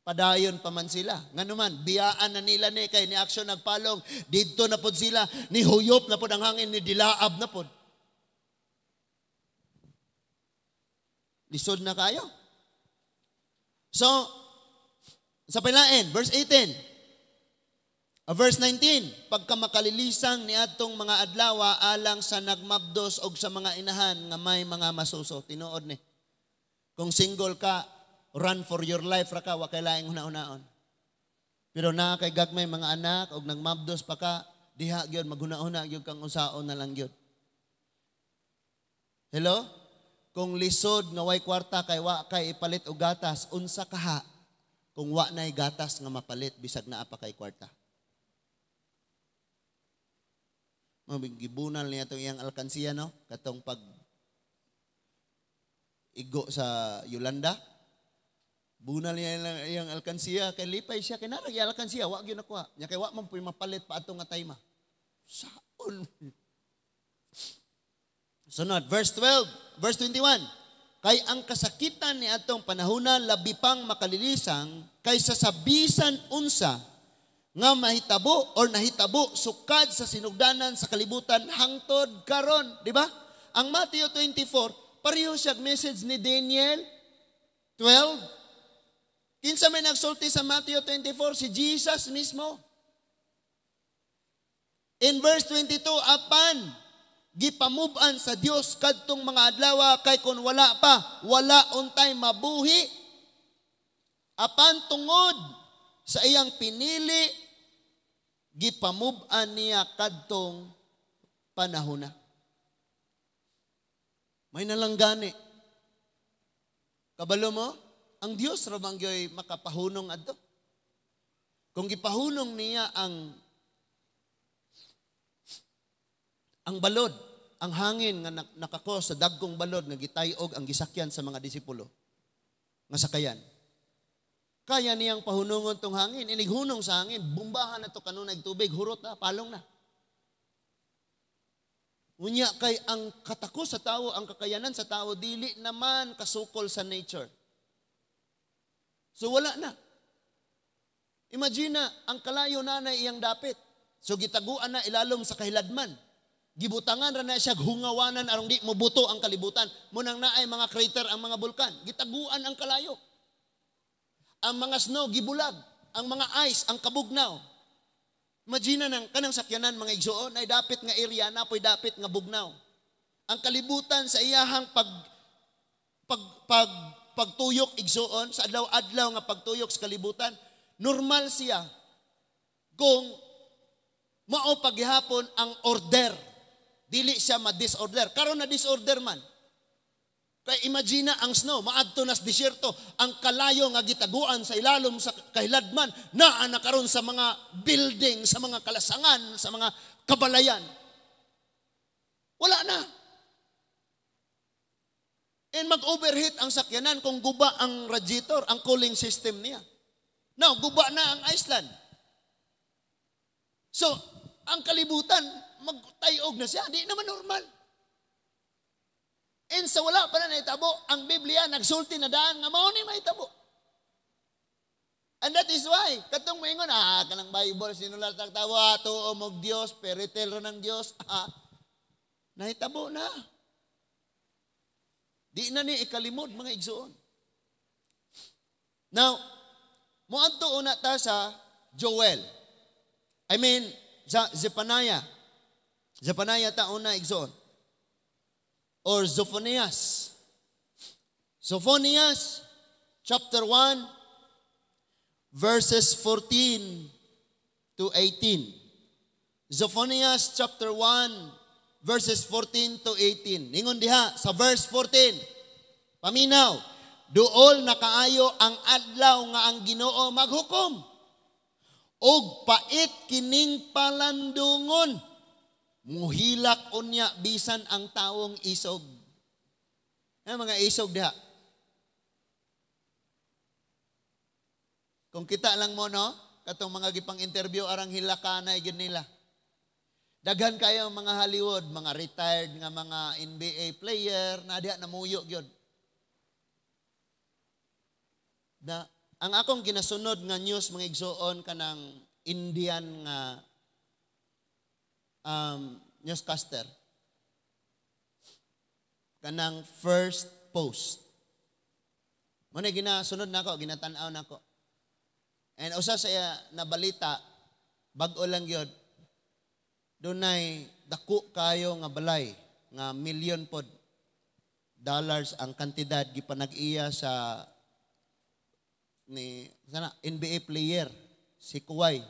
Padayon pa man sila. Nga naman, biyaan na nila ni kay ni aksyon nagpalong. Dito na pod sila, ni huyop na pod ang hangin, ni dilaab na pod. Lisod na kayo. So, sa pilain, verse 18. Verse 19, pagka makalilisang ni atong mga adlawa alang sa nagmabdos og sa mga inahan nga may mga masuso. Tinuod ni. Kung single ka, run for your life ra ka, wa kay laing una-unaon. Pero na kay gagmay mga anak og nagmabdos pa ka, diha gyud maghuna-una gyud kang usaon na lang gyud. Hello? Kung lisod nga way kwarta kay wa kay ipalit og gatas, unsa kaha kung wa nay gatas nga mapalit bisag naa pa kay kwarta. Magibunal niya itong iyang alkansiya, no? Katong pag igo sa Yolanda. Bunal niya iyang alkansiya. Kay lipay siya. Kinarag yung alkansiya. Wag yun nakuha. Niya kay wag man po mapalit pa atong nga tayma. Saon? Sunod. Verse 12. Verse 21. Kay ang kasakitan ni atong panahuna labi pang makalilisang kaysa sa bisan unsa nga mahitabo or nahitabo sukad sa sinugdanan sa kalibutan hangtod karon, di ba? Ang Matthew 24, pareho siya message ni Daniel 12. Kinsa may nagsulti sa Matthew 24? Si Jesus mismo. In verse 22, apan gipamuban sa Dios kadtong mga adlaw kay kun wala pa, wala untay mabuhi. Apan tungod sa iyang pinili gipamuban niya kadtong panahona. May nalanggani. Kabalo mo, ang Dios ra bang gyoy makapahunong adto? Kung gipahunong niya ang balod, ang hangin nga nakako sa dagkong balod nga gitayog ang gisakyan sa mga disipulo nga sakayan. Kaya niyang pahunungon tong hangin. Inighunong sa hangin. Bumbahan na to kanunay tubig. Hurot na. Palong na. Unya kay ang katakos sa tao, ang kakayanan sa tao, dili naman kasukol sa nature. So wala na. Imagine na, ang kalayo na iyang dapit. So gitaguan na ilalom sa kahiladman. Gibutangan ra na siya hungawanan arong di mobuto ang kalibutan. Munang naay mga crater ang mga bulkan. Gitaguan ang kalayo. Ang mga snow, gibulag. Ang mga ice, ang kabugnaw. Imagine nang kanang sakyanan mga igsoon ay dapit nga area na po'y dapit nga bugnaw. Ang kalibutan sa iyahang pagtuyok igsoon, sa adlaw-adlaw nga pagtuyok sa kalibutan, normal siya kung mao paghihapon ang order. Dili siya ma-disorder. Karon na disorder man. Kaya imagine ang snow, maadto nas disyerto, ang kalayo nga gitaguan sa ilalom sa kahiladman, naa na karon sa mga building, sa mga kalasangan, sa mga kabalayan. Wala na. And mag-overheat ang sakyanan kung guba ang radiator, ang cooling system niya. Now, guba na ang Iceland. So, ang kalibutan, magtayog na siya. Di naman normal. And sa wala pa na naitabo, ang Biblia nagsulti na daan nga mao ni mahitabo. And that is why, katong moingon, kanang Bible, sinulat ang tawa, tuo mog Dios, peritel ra ng Dios, nahitabo na. Di na ni ikalimod, mga igsoon. Now, muadto una ta sa Joel. Zephaniah. Zephaniah ta una igsoon. Or Zophonias. Zophonias, chapter 1, verses 14 to 18. Zophonias, chapter 1, verses 14 to 18. Ningon diha, sa verse 14, paminaw, duol na kaayo ang adlaw nga ang Ginoo maghukom. Og pait kining palandungon. Muhilak unya bisan ang taong isog. Mga isog diha. Kung kita lang mo, no? Katong mga gipang interview arang hilakanay gyud nila. Daghan kayo mga Hollywood, mga retired nga mga NBA player, na diha namuyo gyud. Ang akong ginasunod nga news mga igsoon kanang Indian nga newscaster. Kanang First Post. Muna ginasunod nako, ginatan-aw nako. And usa sa nabalita, bag-o lang gyud. Dunay dako kayo nga balay nga million pod dollars ang kantidad gipanag-iya sa ni NBA player si Kawhi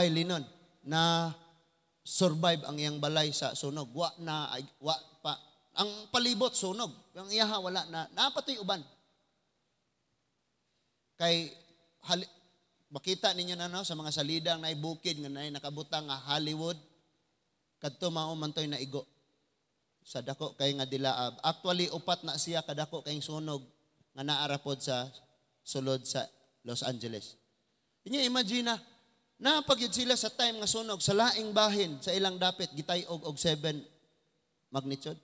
Leonard na survive ang iyang balay sa sunog. Wa pa ang palibot sunog. Ang iyaha wala na napatoy uban. Kay makita ninyo na no, sa mga salidang na bukid nga nakabutang nga Hollywood, kadto mao man toy naigo sa dako kay nga dilaab. Actually, upat na siya kadako kayong sunog nga naarapod sa sulod sa Los Angeles. Inyo imagine na pagyud sila sa time nga sunog sa laing bahin sa ilang dapit gitay-og og 7 magnitude.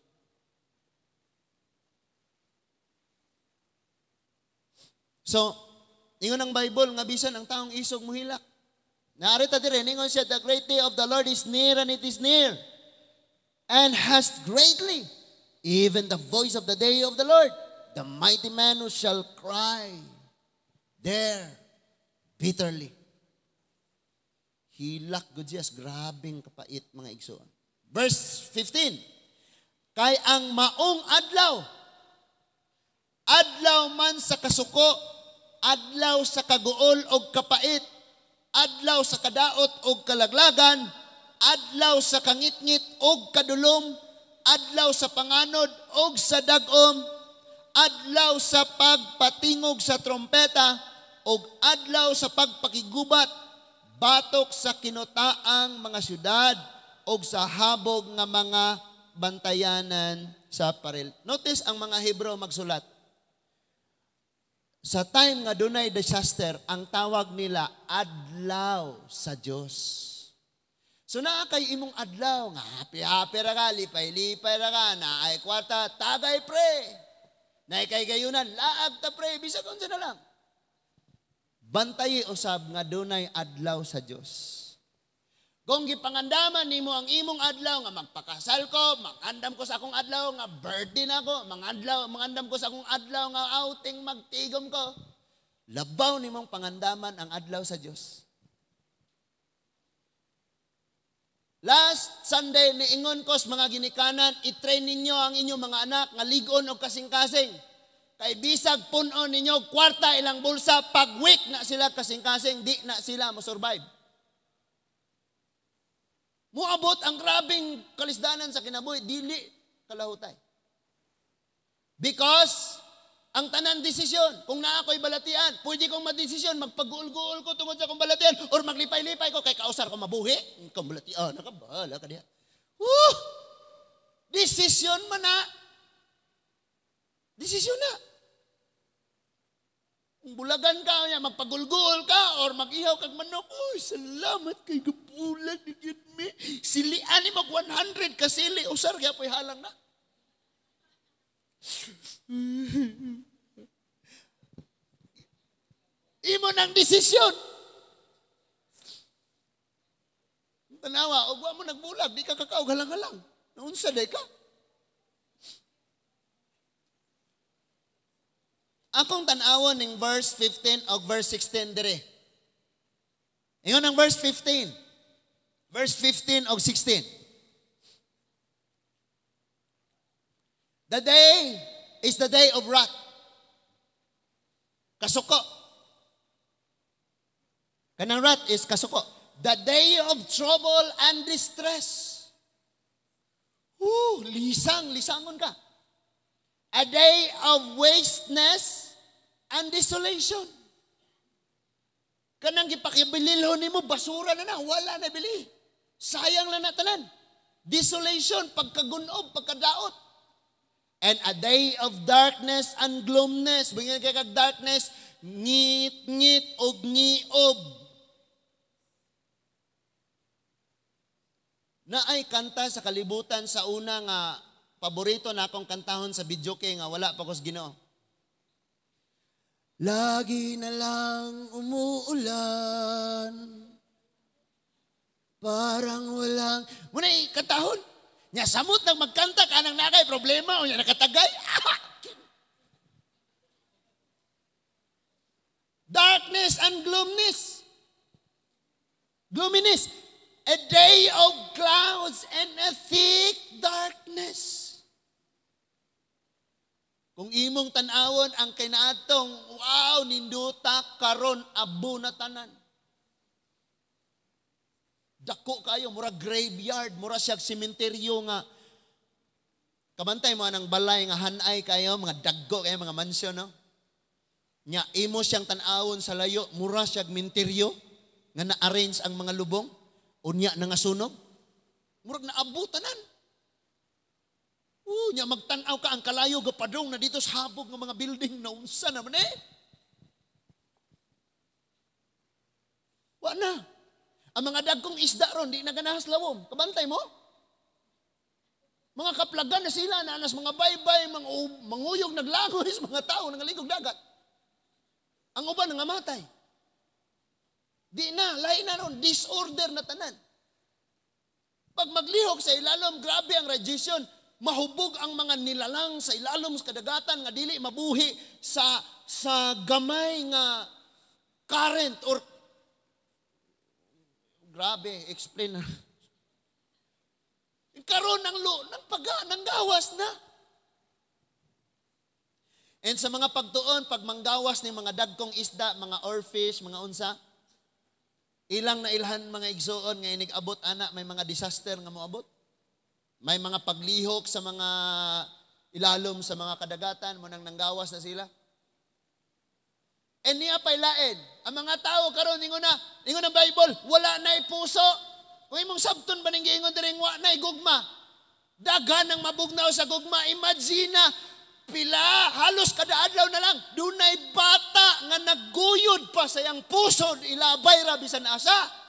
So, ingon ang Bible nga bisan ang taong isog muhilak. Naarita dire ningon siya, the great day of the Lord is near and it is near. And has greatly even the voice of the day of the Lord. The mighty man who shall cry there bitterly. Hilak gud siya, grabing kapait mga igsoon. Verse 15. Kay ang maong adlaw man sa kasuko, adlaw sa kaguol og kapait, adlaw sa kadaot og kalaglagan, adlaw sa kangitngit og kadulom, adlaw sa panganod og sa dagom, adlaw sa pagpatingog sa trompeta, og adlaw sa pagpakigubat, batok sa kinutaang mga syudad, og sa habog nga mga bantayanan sa paril. Notice ang mga Hebrew magsulat. Sa time nga dunay disaster, ang tawag nila adlaw sa Dios. So naa kay imong adlaw nga happy ra ka, lipay-lipay ra ka, na ay kwarta, tagay pre. Na kay gayunan, laag ta pre, bisag unsa na lang. Bantayi usab nga dunay adlaw sa Dios. Kung gipangandaman nimo ang imong adlaw nga magpakasal ko, mangandam ko sa akong adlaw nga birthday nako, mangandam ko sa akong adlaw nga outing magtigom ko. Labaw nimong pangandaman ang adlaw sa Dios. Last Sunday niingon ko sa mga ginikanan, i-train ninyo ang inyong mga anak nga ligon og kasing-kasing. Kay bisag punon ninyo kwarta ilang bulsa, pag week na sila kasing-kasing, di na sila mo survive. Muabot ang grabing kalisdanan sa kinabuhi, dili kalahutay. Because, ang tanan desisyon, kung naa ko'y balatian, pwede kong madesisyon, magpag-guol-guol ko tungod sa akong balatian, or maglipay-lipay ko, kay kausar ko mabuhi, kung balatian, nakabahala ka diya. Desisyon man na. Desisyon na. Kung bulagan ka, magpagulgul ka or mag-ihaw kag manok, uy, salamat kay gabulag ni yun me. Silian ni mag 100 ka sili, usar kaya po'y halang na. Imo ng desisyon. Tanawa, og wa mo nagbulag, di ka kakaog halang-halang. Naunsa day ka? Akong tanawon ng verse 15 o verse 16 dire. Ingon ang verse 15. Verse 15 o 16. The day is the day of wrath. Kasuko. Kanang wrath is kasuko. The day of trouble and distress. Lisangon ka. A day of wasteness and desolation. Kanang gipakibililhon nimo basura na, wala na bili. Sayang lang na tanan. Desolation, pagkagunob, pagkadaot. And a day of darkness and gloomness. Bingin kay kag darkness, ngit-ngit og ngiob. Na ay kanta sa kalibutan sa una nga paborito na akong kantahon sa video kay nga wala pa kos Ginoo. Lagi na lang umuulan, parang walang... Muna'y kantahon. Nya samot nang magkanta ka nang nakay problema o nya nakatagay. Darkness and gloominess. A day of clouds and a thick darkness. Kung imong tanawon ang kinaatong, wow, ninduta karon abo na tanan. Dako kayo, mura graveyard, mura siyag sementeryo nga. Kabantay mo anang balay nga hanay kayo, mga daggo kayo, mga mansyon, no? Nya, imo siyang tanawon sa layo, mura siyag menteryo, nga na-arrange ang mga lubong, unya na nga sunog, murag na abo tanan. Nya magtanaw ka ang kalayo gapadong na dito sa habog ng mga building na unsa naman eh. Wa na. Ang mga dagkong isda ron, di na ganahas lawom. Kabantay mo? Mga kaplagan na sila, na anas mga baybay, mga manguyog naglangos, mga tao nangaligog dagat. Ang uban nangamatay. Di na, lain na ron, disorder na tanan. Pag maglihok sa ilalom, grabe ang radiation. Mahubog ang mga nilalang sa ilalom sa kadagatan nga dili mabuhi sa gamay nga current or grabe explain na karon ng gawas na. And sa mga pagtuon pag manggawas ni mga dagkong isda, mga oarfish, mga unsa, ilang na ilhan mga igsuon nga inig-abot ana may mga disaster nga moabot. May mga paglihok sa mga ilalom sa mga kadagatan, mo nang nanggawas na sila. And niya pailain, ang mga tao karon ingon ang Bible, wala na puso. Kung imong sabton ba ning giingon diri wa na gugma. Daghan ang mabugnaw sa gugma. Imagine na pila halos kada adlaw na lang dunay bata nga nagguyod pa sa iyang puso ilabay ra bisan asa.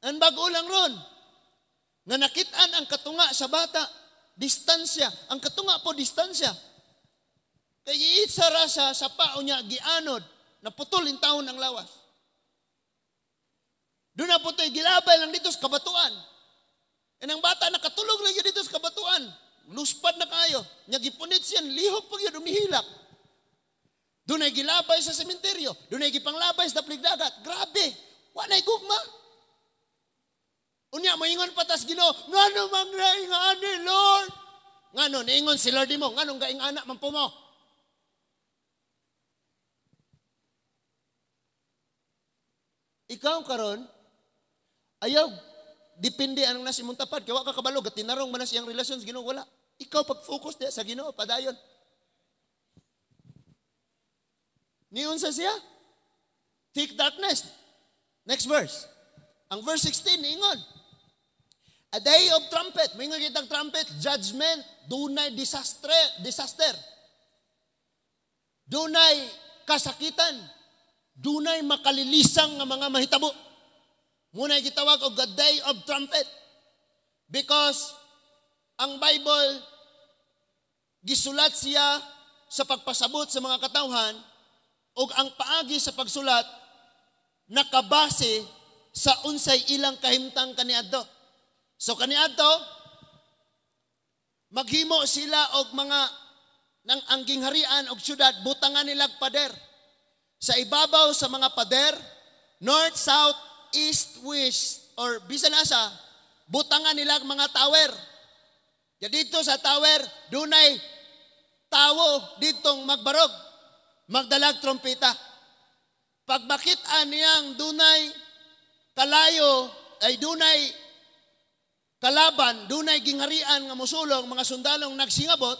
Ang bago lang ron, nga nakitaan ang katunga sa bata, distansya. Ang katunga po, distansya. Kaya iitsara sa pao niya, gianod, naputol in taon ang lawas. Doon na po ito'y gilabay lang dito sa kabatuan. E ang bata nakatulog lang yun dito sa kabatuan. Luspad na kayo. Nya gipunit siya, lihok pag yun, umihilak. Doon ay gilabay sa sementeryo. Doon ay gipanglabay sa daplig dagat. Grabe, wala ay gugma. Unya, maingon patas Ginoo, ngano mangraingani, Lord? Ngano, niingon si Lord mo, ngano gaing anak man po mo? Ikaw karon, ayaw, depende anong nasa imong tapad, kaya ka kabalog, at tinarong man na siyang relasyon sa Ginoo, wala. Ikaw pag-focus sa Ginoo, padayon. Niyon sa siya, thick darkness. Next verse. Ang verse 16, niingon. A day of trumpet. May nga kitang trumpet, judgment, dunay disaster. Dunay kasakitan. Dunay makalilisang nga mga mahitabo. Muna'y gitawag og a day of trumpet. Because ang Bible, gisulat siya sa pagpasabot sa mga katawhan ug ang paagi sa pagsulat nakabase sa unsay ilang kahimtang kaniadto. So kaniadto, maghimo sila og mga ng angging harian og syudad, butangan nila pader. Sa ibabaw sa mga pader, north, south, east, west, or bisan asa, butangan nila mga tower. Ya dito sa tower, dunay tawo ditong magbarog, magdalag trompeta. Pag makita niyang dunay kalayo, ay dunay kalaban, dunay gingharian nga mosulong, mga sundalong nagsingabot,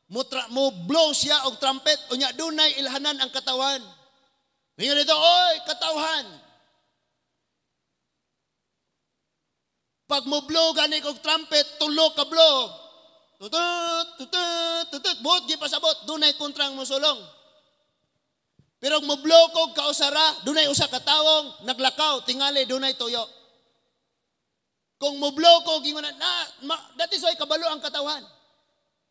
mo blow siya og trumpet, unya dunay ilhanan ang katawan. Ngayon ito, oy, katawhan. Pag mo blow gani og trumpet, tulo ka blow. Tutut, tutut, tutut, buot gipasabot, dunay kontrang mosulong. Pero moblokog ka usara, dunay usa ka tawong naglakaw, tingali dunay tuyo. Kung moblokog ingon that is why kabalo ang katawan.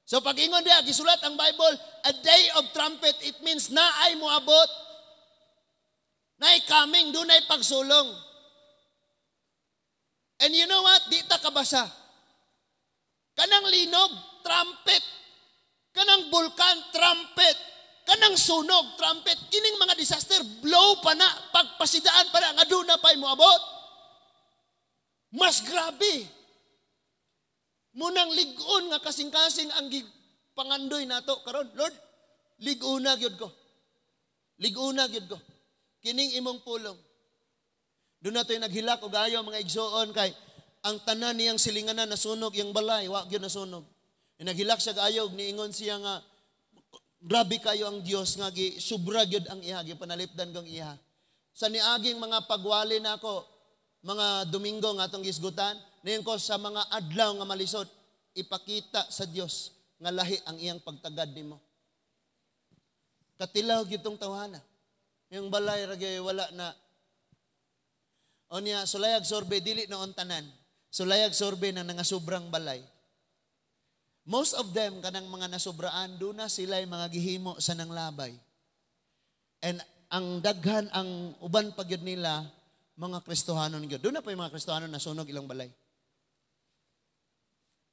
So pag ingon diha gisulat ang Bible, a day of trumpet, it means naay moabot. Naay coming, dunay pagsulong. And you know what? Di ta kabasa. Kanang linog, trumpet. Kanang bulkan, trumpet. Kanang sunog, trumpet. Kining mga disaster, blow pa na. Pagpasidaan pa na, nga doon na pa'y moabot. Mas grabe. Munang ligon nga kasing-kasing ang pangandoy nato karon. Lord, liguna gyud ko. Liguna gyud ko. Kining imong pulong. Doon nato yung naghilak o gayo mga igsoon kay ang tanan niyang silinganan nasunog yung balay, wa gyud nasunog. Naghilak siya gayo niingon siya nga grabe kayo ang Dios nga gi sobra gyud ang iha gi panalipdan kong iha. Sa niaging mga pagwali nako, mga Domingo nga atong gisgutan, niyon ko sa mga adlaw nga malisod, ipakita sa Dios nga lahi ang iyang pagtagad nimo. Katilaw gyud tong tawhana. Yung balay ragay wala na. Onya sulayag sorbe dili noon tanan. Sulayag sorbe na sobrang balay. Most of them kanang mga nasubraan do na sila mga gihimo sa nanglabay. And ang daghan ang uban pa gyud nila mga Kristohanon gyud. Do na pa yung mga Kristohanon na sunog ilang balay.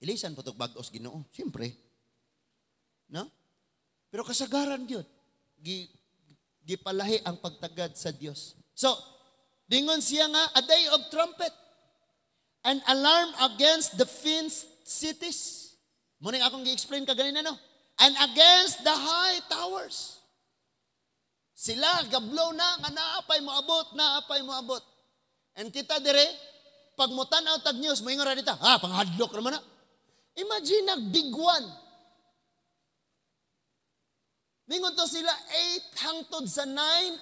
Ilisan putok bag-os Ginoo. Siyempre. No? Pero kasagaran gyud. Gipalahi ang pagtagad sa Dios. So, dingon siya nga, a day of trumpet, an alarm against the fenced cities. Muna akong gi-explain ka ganina, no? And against the high towers. Sila, gablow na, nga naapay mo abot. And kita dire, pag mo tanaw tag news, moingon ra dita, panghadlok naman na. Imagine, big one. Ningon to sila 8 hangtod sa 9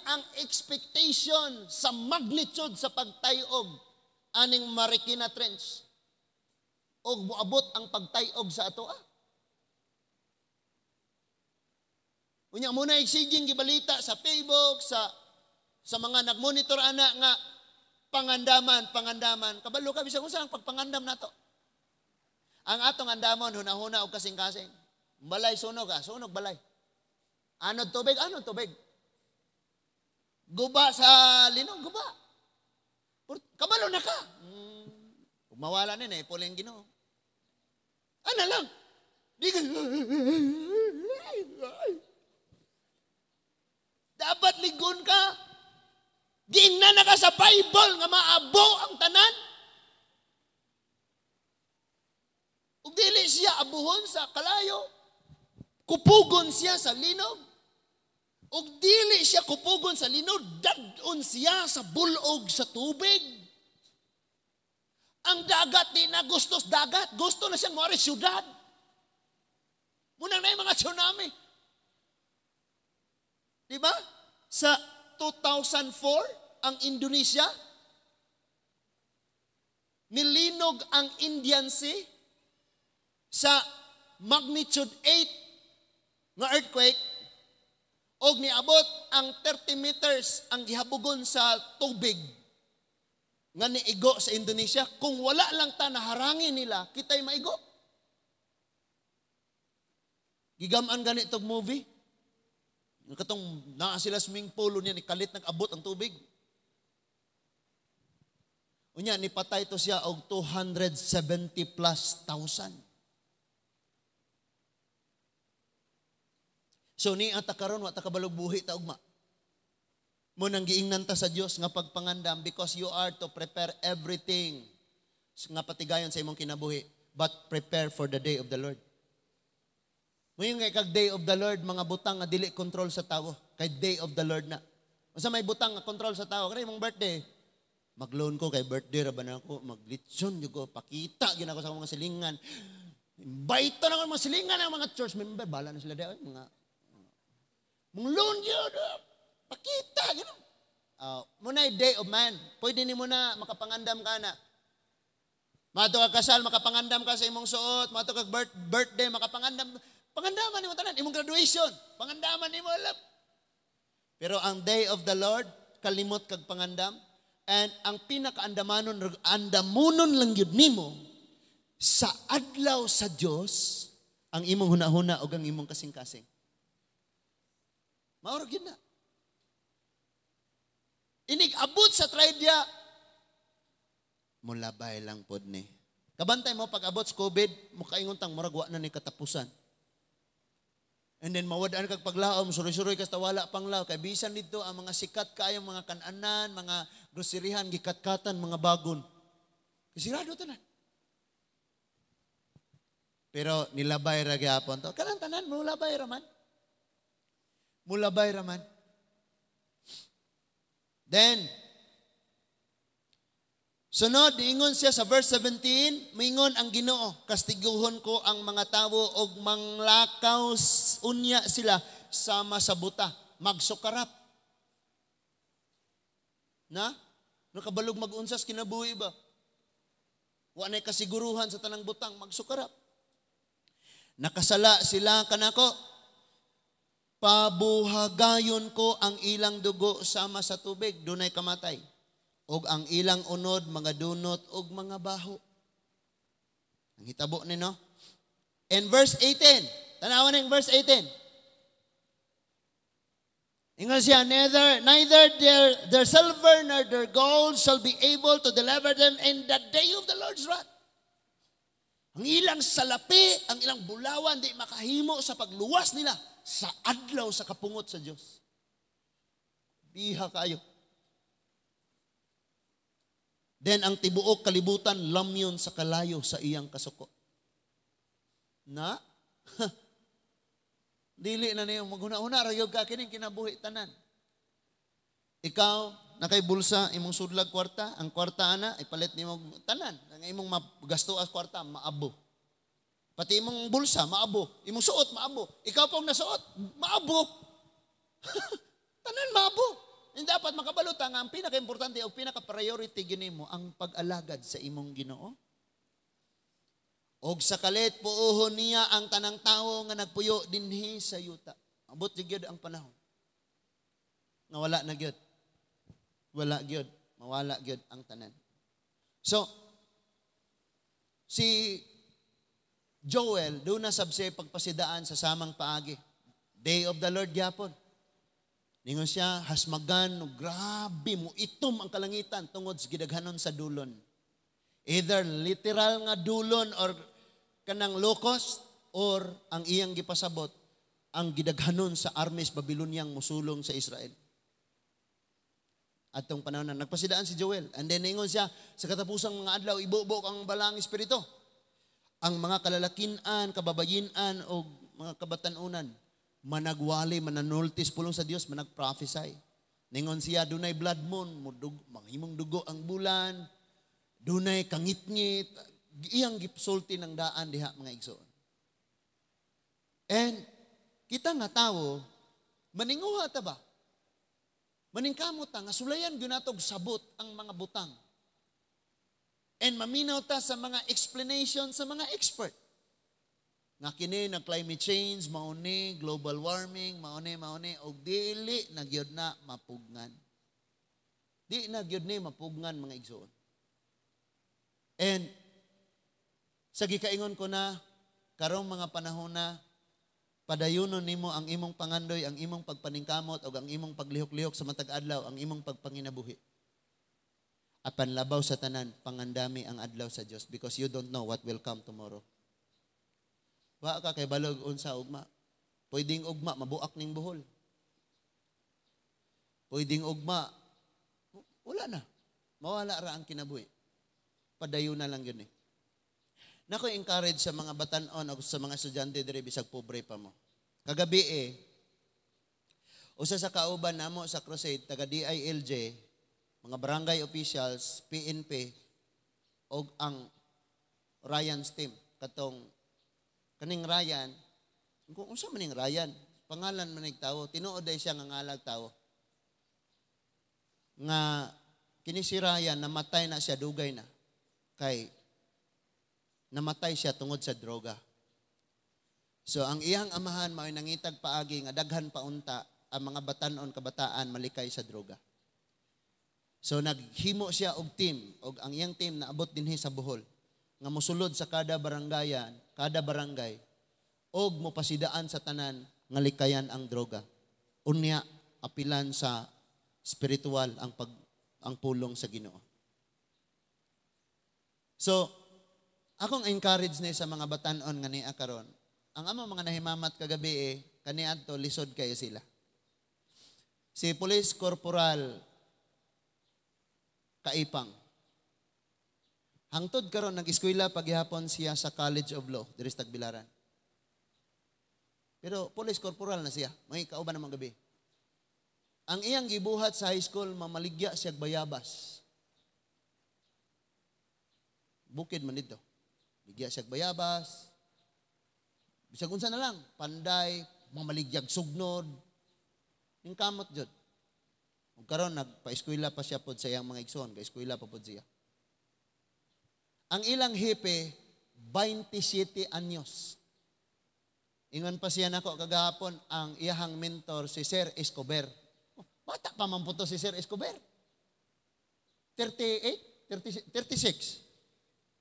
ang expectation sa magnitude sa pagtayog aning Marikina Trench. Og moabot ang pagtayog sa atoa. Unya muna igsiging gibalita sa Facebook, sa mga nagmonitor ana nga pangandaman. Kabalo ka bisag unsa ang pagpangandam nato. Ang atong andamon hunahuna og kasing-kasing. Balay sunog balay. Anod tubig. Guba sa linog, guba. Kabalo na ka. Kung mawala na ipuling Ginoo. Ano lang? Dapat ligon ka. Giingnan na ka sa Bible nga maabo ang tanan. Ug dili siya abuhon sa kalayo. Kupugon siya sa linog. Ug dili siya kupugon sa linog, dadon siya sa bulog sa tubig. Ang dagat di na gustos dagat, gusto na siyang mawari syudad. Muna na yung mga tsunami. Diba? Sa 2004, ang Indonesia, nilinog ang Indian Sea sa magnitude 8 nga earthquake. Og niabot ang 30 meters ang gihabugon sa tubig nga niigo sa Indonesia. Kung wala lang ta naharangin nila, kita'y maigo. Gigaman ganitong movie. Katong naa sila swimming pool niya, ni kalit nag-abot ang tubig. Unya, nipatay to siya og 270 plus thousand. So ni ata karon wa ta kabalog buhi ta ugma. Mo nang giingnan ta sa Dios nga pagpangandam because you are to prepare everything nga patigayon sa imong kinabuhi, but prepare for the day of the Lord. Ngayon kay kag day of the Lord, mga butang nga dili control sa tawo, kay day of the Lord na. Unsa may butang nga control sa tawo, kay imong birthday, mag-loan ko kay birthday ra ba na ako, maglitson jud ko, pakita gyud ako sa mga silingan. Invite na ako mga silingan ng mga church member, bala na sila daw mga loan yun, pakita, gano'n. Muna day of man. Pwede ni mo na makapangandam ka na. Mato ka kasal, makapangandam ka sa imong suot. Mato ka birthday, makapangandam. Pangandaman ni mo tanan, imong graduation. Pangandaman ni mo, alam. Pero ang day of the Lord, kalimot kag pangandam, and ang pinakaandamunon lang yun nimo, sa adlaw sa Dios ang imong hunahuna o ang imong kasing-kasing. Maurag yun na. Inig-abot sa traidya, mulabay lang pod ni. Kabantay mo pag abot sa COVID, mukainguntang muragwa na ni katapusan. And then mawadaan kag paglaom, suroy-suroy kas wala pang law. Kay bisan dito ang mga sikat kayong mga kananan, mga groserihan, gikatkatan, mga bagon. Kasirado tanan. Pero nilabay ra gyapon to. Kanang tanan mulabay raman. Mulabay raman. Then sunod, ingon siya sa verse 17, mingon ang Ginoo, kastiguhon ko ang mga tawo og manglakaw unya sila sama sa buta, magsukarap. Na? Nakabalog mag-unsas kinabuhi ba? Wa nay kasiguruhan sa tanang butang, magsukarap. Nakasala sila kanako, pabuhagayon ko ang ilang dugo sama sa tubig, dunay kamatay. Og ang ilang unod, mga dunot, og mga baho. Ang hitabo ni, no? In verse 18, tanawan ng verse 18. Ingon siya, neither their silver nor their gold shall be able to deliver them in the day of the Lord's wrath. Ang ilang salapi, ang ilang bulawan, di makahimo sa pagluwas nila sa adlaw sa kapungot sa Diyos. Biha kayo. Then ang tibuok kalibutan lamyon sa kalayo sa iyang kasuko. Na? Dili na niyo maghuna-una rayog ka kining kinabuhi tanan. Ikaw nakay bulsa imong sudlag kwarta, ang kwarta ana ipalit nimo tanan. Ang imong magasto as kwarta maabo. Pati imong bulsa maabo, imong suot maabo. Ikaw pong nasuot, maabo. Tanan maabo. Hindi dapat makabalota nga ang pinaka-importante o pinaka-priority ginimo ang pag-alagad sa imong Ginoo. Og sa kalit puuhon niya ang tanang tawo nga nagpuyo dinhi sa yuta. Abot gyud ang panahon. Nga wala na gyud. Wala gyud, mawala gyud ang tanan. So si Joel do na sabse pagpasidaan sa samang paagi. Day of the Lord gyapon. Ningon siya, hasmagan, grabe mo, itom ang kalangitan tungod sa gidaghanon sa dulon. Either literal nga dulon or kanang locust or ang iyang gipasabot, ang gidaghanon sa armies Babyloniang musulong sa Israel. Atong panahon na nagpasidaan si Joel. And then ningon siya, sa katapusang mga adlaw, ibubok ang balang espiritu. Ang mga kalalakinan, kababayinan o mga kabatanunan, managwali, mananultis pulong sa Dios, managprophesy. Ningon siya, dunay blood moon, manghimong dugo ang bulan, dunay kangit-ngit, iyang gipsulti ng daan diha mga igsoon. And kita nga tao, maninguha ta ba? Maningkamot ta nga sulayan gyud natog sabot ang mga butang. And maminaw ta sa mga explanation sa mga expert. Nga kini na climate change, mauni, global warming, mauni, og dili na gyud na mapugnan. Di na gyud ni mapugnan mga igsoon. And sa gikaingon ko na karong mga panahon na padayunon nimo ang imong pangandoy, ang imong pagpaningkamot ug ang imong paglihok-lihok sa matag adlaw, ang imong pagpanginabuhi. Apan labaw sa tanan, pangandami ang adlaw sa Dios because you don't know what will come tomorrow. Wa ka kay balog unsa ugma. Pwedeng ugma mabuak ning buhol. Pwedeng ugma wala na. Mawala ra ang kinabuhi. Padayon na lang yun eh. Nako encourage sa mga batan-on o sa mga estudyante diri bisag pobre pa mo. Kagabi usa sa kauban namo sa crusade taga DILJ, mga barangay officials, PNP og ang Ryan's team katong kaning Ryan, kung unsa man ning Ryan, pangalan man ning tawo, tinuod ay siya nga ngalag tawo. Nga kini si Ryan namatay na siya dugay na. Kay namatay siya tungod sa droga. So ang iyang amahan mao nangitag paagi nga daghan pa unta ang mga batanon kabataan malikay sa droga. So naghimo siya og team, og ang iyang team naabot dinhi sa Bohol nga mosulod sa kada barangay, og mopasidaan sa tanan nga likayan ang droga. Unya apilan sa spiritual ang pulong sa Ginoo. So akong encourage ni sa mga batanon nga niya karon. Ang among mga nahimamat kagabi kaniadto lisod kayo sila. Si Police Corporal Kaipang. Hangtod karon nag-eskwela paghihapon siya sa College of Law diri sa Tagbilaran. Pero Police Corporal na siya, may kauban namang gabi. Ang iyang gibuhat sa high school mamaligya siya bayabas. Bukid man dito. Ligya siya bayabas. Bisag unsa na lang, panday, mamaligyag sugnod. Ning kamot jud. Ug karon nagpa-eskwela pa siya pod sa iyang mga igsoon, kay eskwela pa pod siya. Ang ilang hepe 27 anyos. Ingon pa siya nako kagahapon ang iyahang mentor si Sir Escobar. Oh, bata pa man po to si Sir Escobar. 38, 36,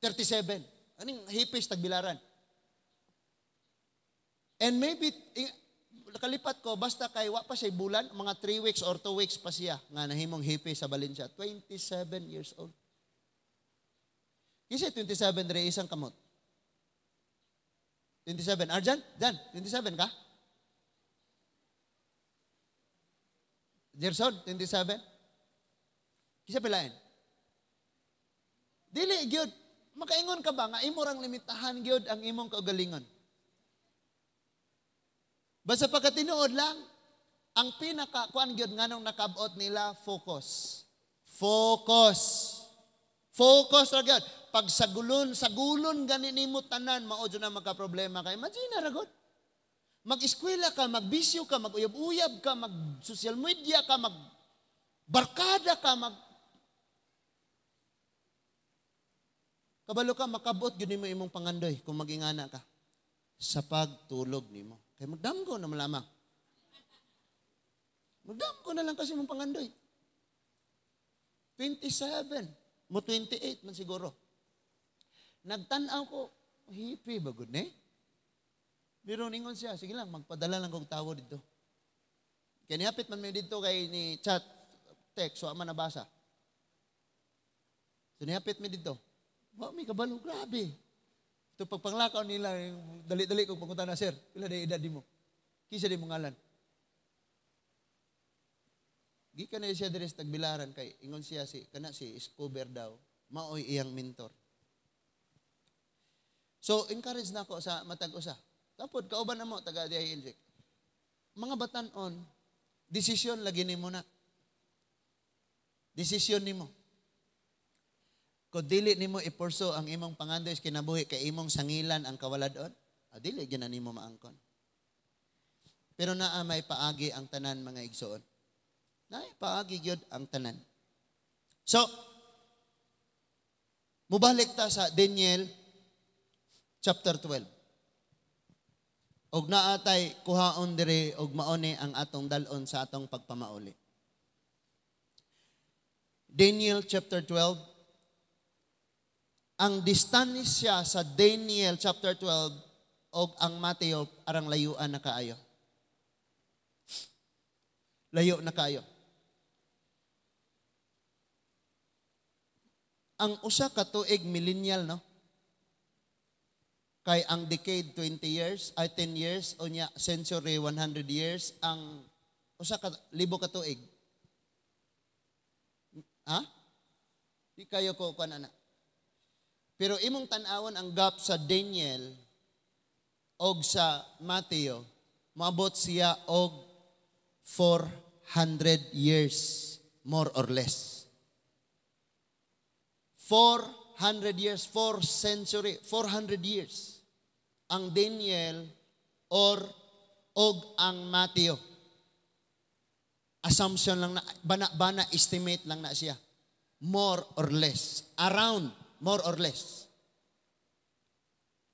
37. Aning hipis Tagbilaran. And maybe nakalipat ko, basta kay wa pa siya bulan, mga 3 weeks or 2 weeks pa siya nga nahimong hippie sa Valencia. 27 years old. Kasi 27 dere isang kamot. 27. Arjan? Dan, 27 ka? Gerson, 27? Kisa pilain? Dili, gyud. Makaingon ka ba nga imo rang limitahan gyud ang imong kaugalingon? Basta pagkatinuod lang, ang pinaka-kuan gyud nganong nakabot nila, focus. Focus. Focus ra gyud. Pag sa gulon ganin nimo tanan, mao jud na magka-problema kay. Imagine ra gyud. Mag-eskwela ka, magbisyo ka, mag-uyab-uyab ka, mag-social media ka, mag-barkada ka, kabalo ka, makabot gyud nimo imong pangandoy kung magingana ka sa pagtulog nimo. Kaya magdamgo na malamang. Magdamgo na lang kasi mong pangandoy. 27. Mo 28 man siguro. Nagtanaw ko, hippie ba good ne? Pero ningon siya, sige lang, magpadala lang kong tawo dito. Kaya nihapit man may dito kay ni chat, text, so man nabasa. So nihapit may dito. Wow, may kabalo, grabe. Ito pagpanglakaw nila, dali-dali kong pagpunta na, sir, pila na edad di mo? Kisa di mo ngalan? Gikan na siya diri sa Tagbilaran, kay ingon siya si Escobar daw, maoy iyang mentor. So, encourage na ako sa matag usa. Tapos, kauban na mo, taga-DILJ. Mga batanon, desisyon lagi ni mo na. Desisyon ni mo. Kung dili nimo ipurso ang imong pangandoy sa kinabuhi kay imong sangilan ang kawaladon, dili gyud na nimo maangkon. Pero naa may paagi ang tanan mga igsoon. Naay paagi gyud ang tanan. So, mubalik ta sa Daniel chapter 12. Og naatay kuhaon diri og maone ang atong dalon sa atong pagpamauli. Daniel chapter 12. Ang distansya sa Daniel chapter 12 o ang Mateo arang layuan na kaayo. Layo na kaayo. Ang usa ka tuig millennial, no? Kay ang decade 20 years, 10 years, o nya century 100 years, ang usa ka libo ka tuig. Ha? Di kayo ko kuan ana. Pero imong tan-awon ang gap sa Daniel og sa Mateo, maabot siya og 400 years, more or less. 400 years, 4 century, 400 years. Ang Daniel og ang Mateo. Assumption lang na, bana estimate lang na siya. More or less. Around. More or less.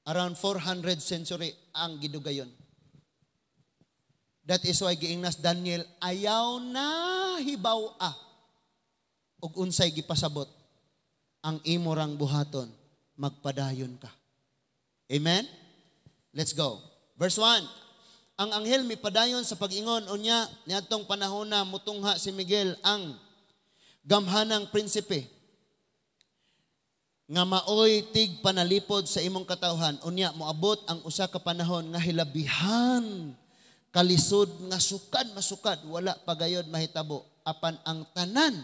Around 400 century ang gidugayon. That is why giingnas Daniel, ayaw na hibaw-a ug unsay gipasabot ang imorang buhaton, magpadayon ka. Amen? Let's go. Verse 1. Ang anghel mipadayon sa pag-ingon unya niadtong panahon na mutungha si Miguel ang gamhanang prinsipe nga maoy tig panalipod sa imong katawhan. Unya moabot ang usa ka panahon nga hilabihan kalisod nga masukad wala pagayod mahitabo apan ang tanan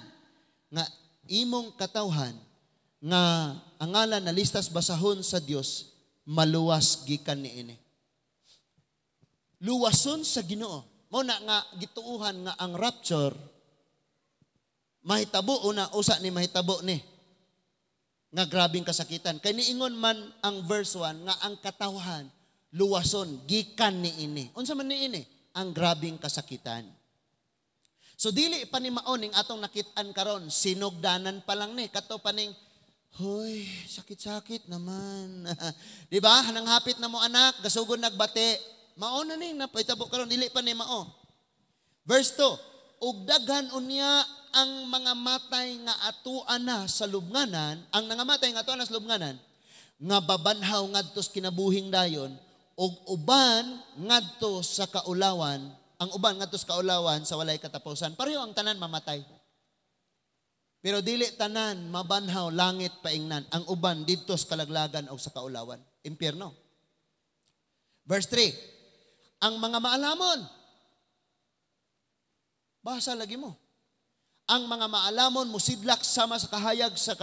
nga imong katawhan nga ang ngalan na listas basahon sa Dios maluwas gikan niini. Luwason sa Ginoo. Mao na nga gituuhan nga ang rapture mahitabo una usa ni mahitabo ni nga grabing kasakitan. Kay niingon man ang verse 1 nga ang katawhan luwason gikan niini. Unsa man niini? Ang grabing kasakitan. So dili pa ni maon ning atong nakit-an karon, sinugdanan pa lang ni kato pa ning hoy, sakit-sakit naman. Di ba? Hanang hapit na mo anak, gasugod nagbate. Mao na ning napahitabo karon, dili pa ni mao. Verse 2, ug daghan unya ang mga matay nga atuan na sa lubnganan, ang nangamatay nga atuan na sa lubnganan, nga babanhaw ngadto sa kinabuhing dayon, ug uban ngadto sa kaulawan, ang uban ngadto sa kaulawan sa walay katapusan. Pareho ang tanan mamatay. Pero dili tanan mabanhaw langit paingnan. Ang uban didto sa kalaglagan o sa kaulawan, impyerno. Verse 3. Ang mga maalamon. Basa lagi mo. Ang mga maalamon musidlak sama sa kahayag sa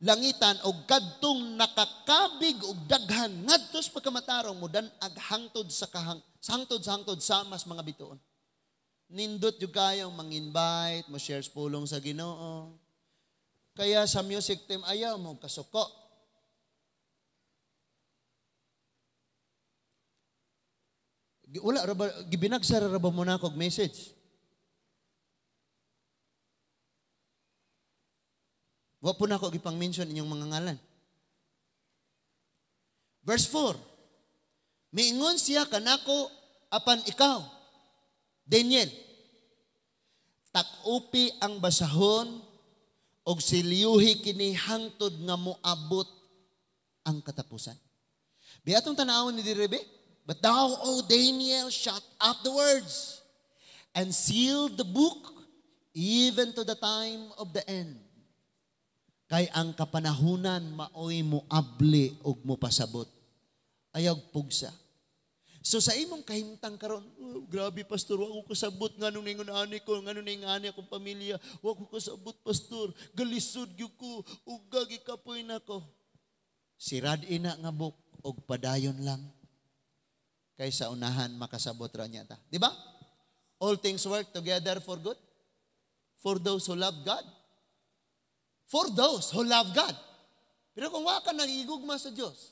langitan og kadtong nakakabig og daghan ngadto sa pagkamatarong mudan ag hangtod sa hangtod sa mas mga bituon. Nindot yung kayong mang-invite, mo shares pulong sa Ginoo. Kaya sa music team, ayaw mo kasuko. Wala, gibinagsara raba mo na akong message. Wa po na ako gipang-mention inyong mga ngalan. Verse 4. Miingon siya kanako apan ikaw, Daniel, takupi ang basahon og silyuhi kini hangtod nga moabot ang katapusan. Biatong tanawon ni Direbe, but thou, O Daniel, shut up the words and seal the book even to the time of the end. Kay ang kapanahunan maoy moabli og mopasabot. Ayaw pugsa. So sa imong kahimtang karon, oh, grabe pastor, wa ko kasabot nganong ningon ani ko, nganong ning ani akong pamilya, wa ko kasabot pastor, galisod gyud ko, ug gagikapoy nako. Sirad ina nga book og padayon lang. Kaysa unahan makasabot ra niya ta. Di ba? All things work together for good for those who love God. For those who love God. Pero kung wa ka nagigugma sa Dios,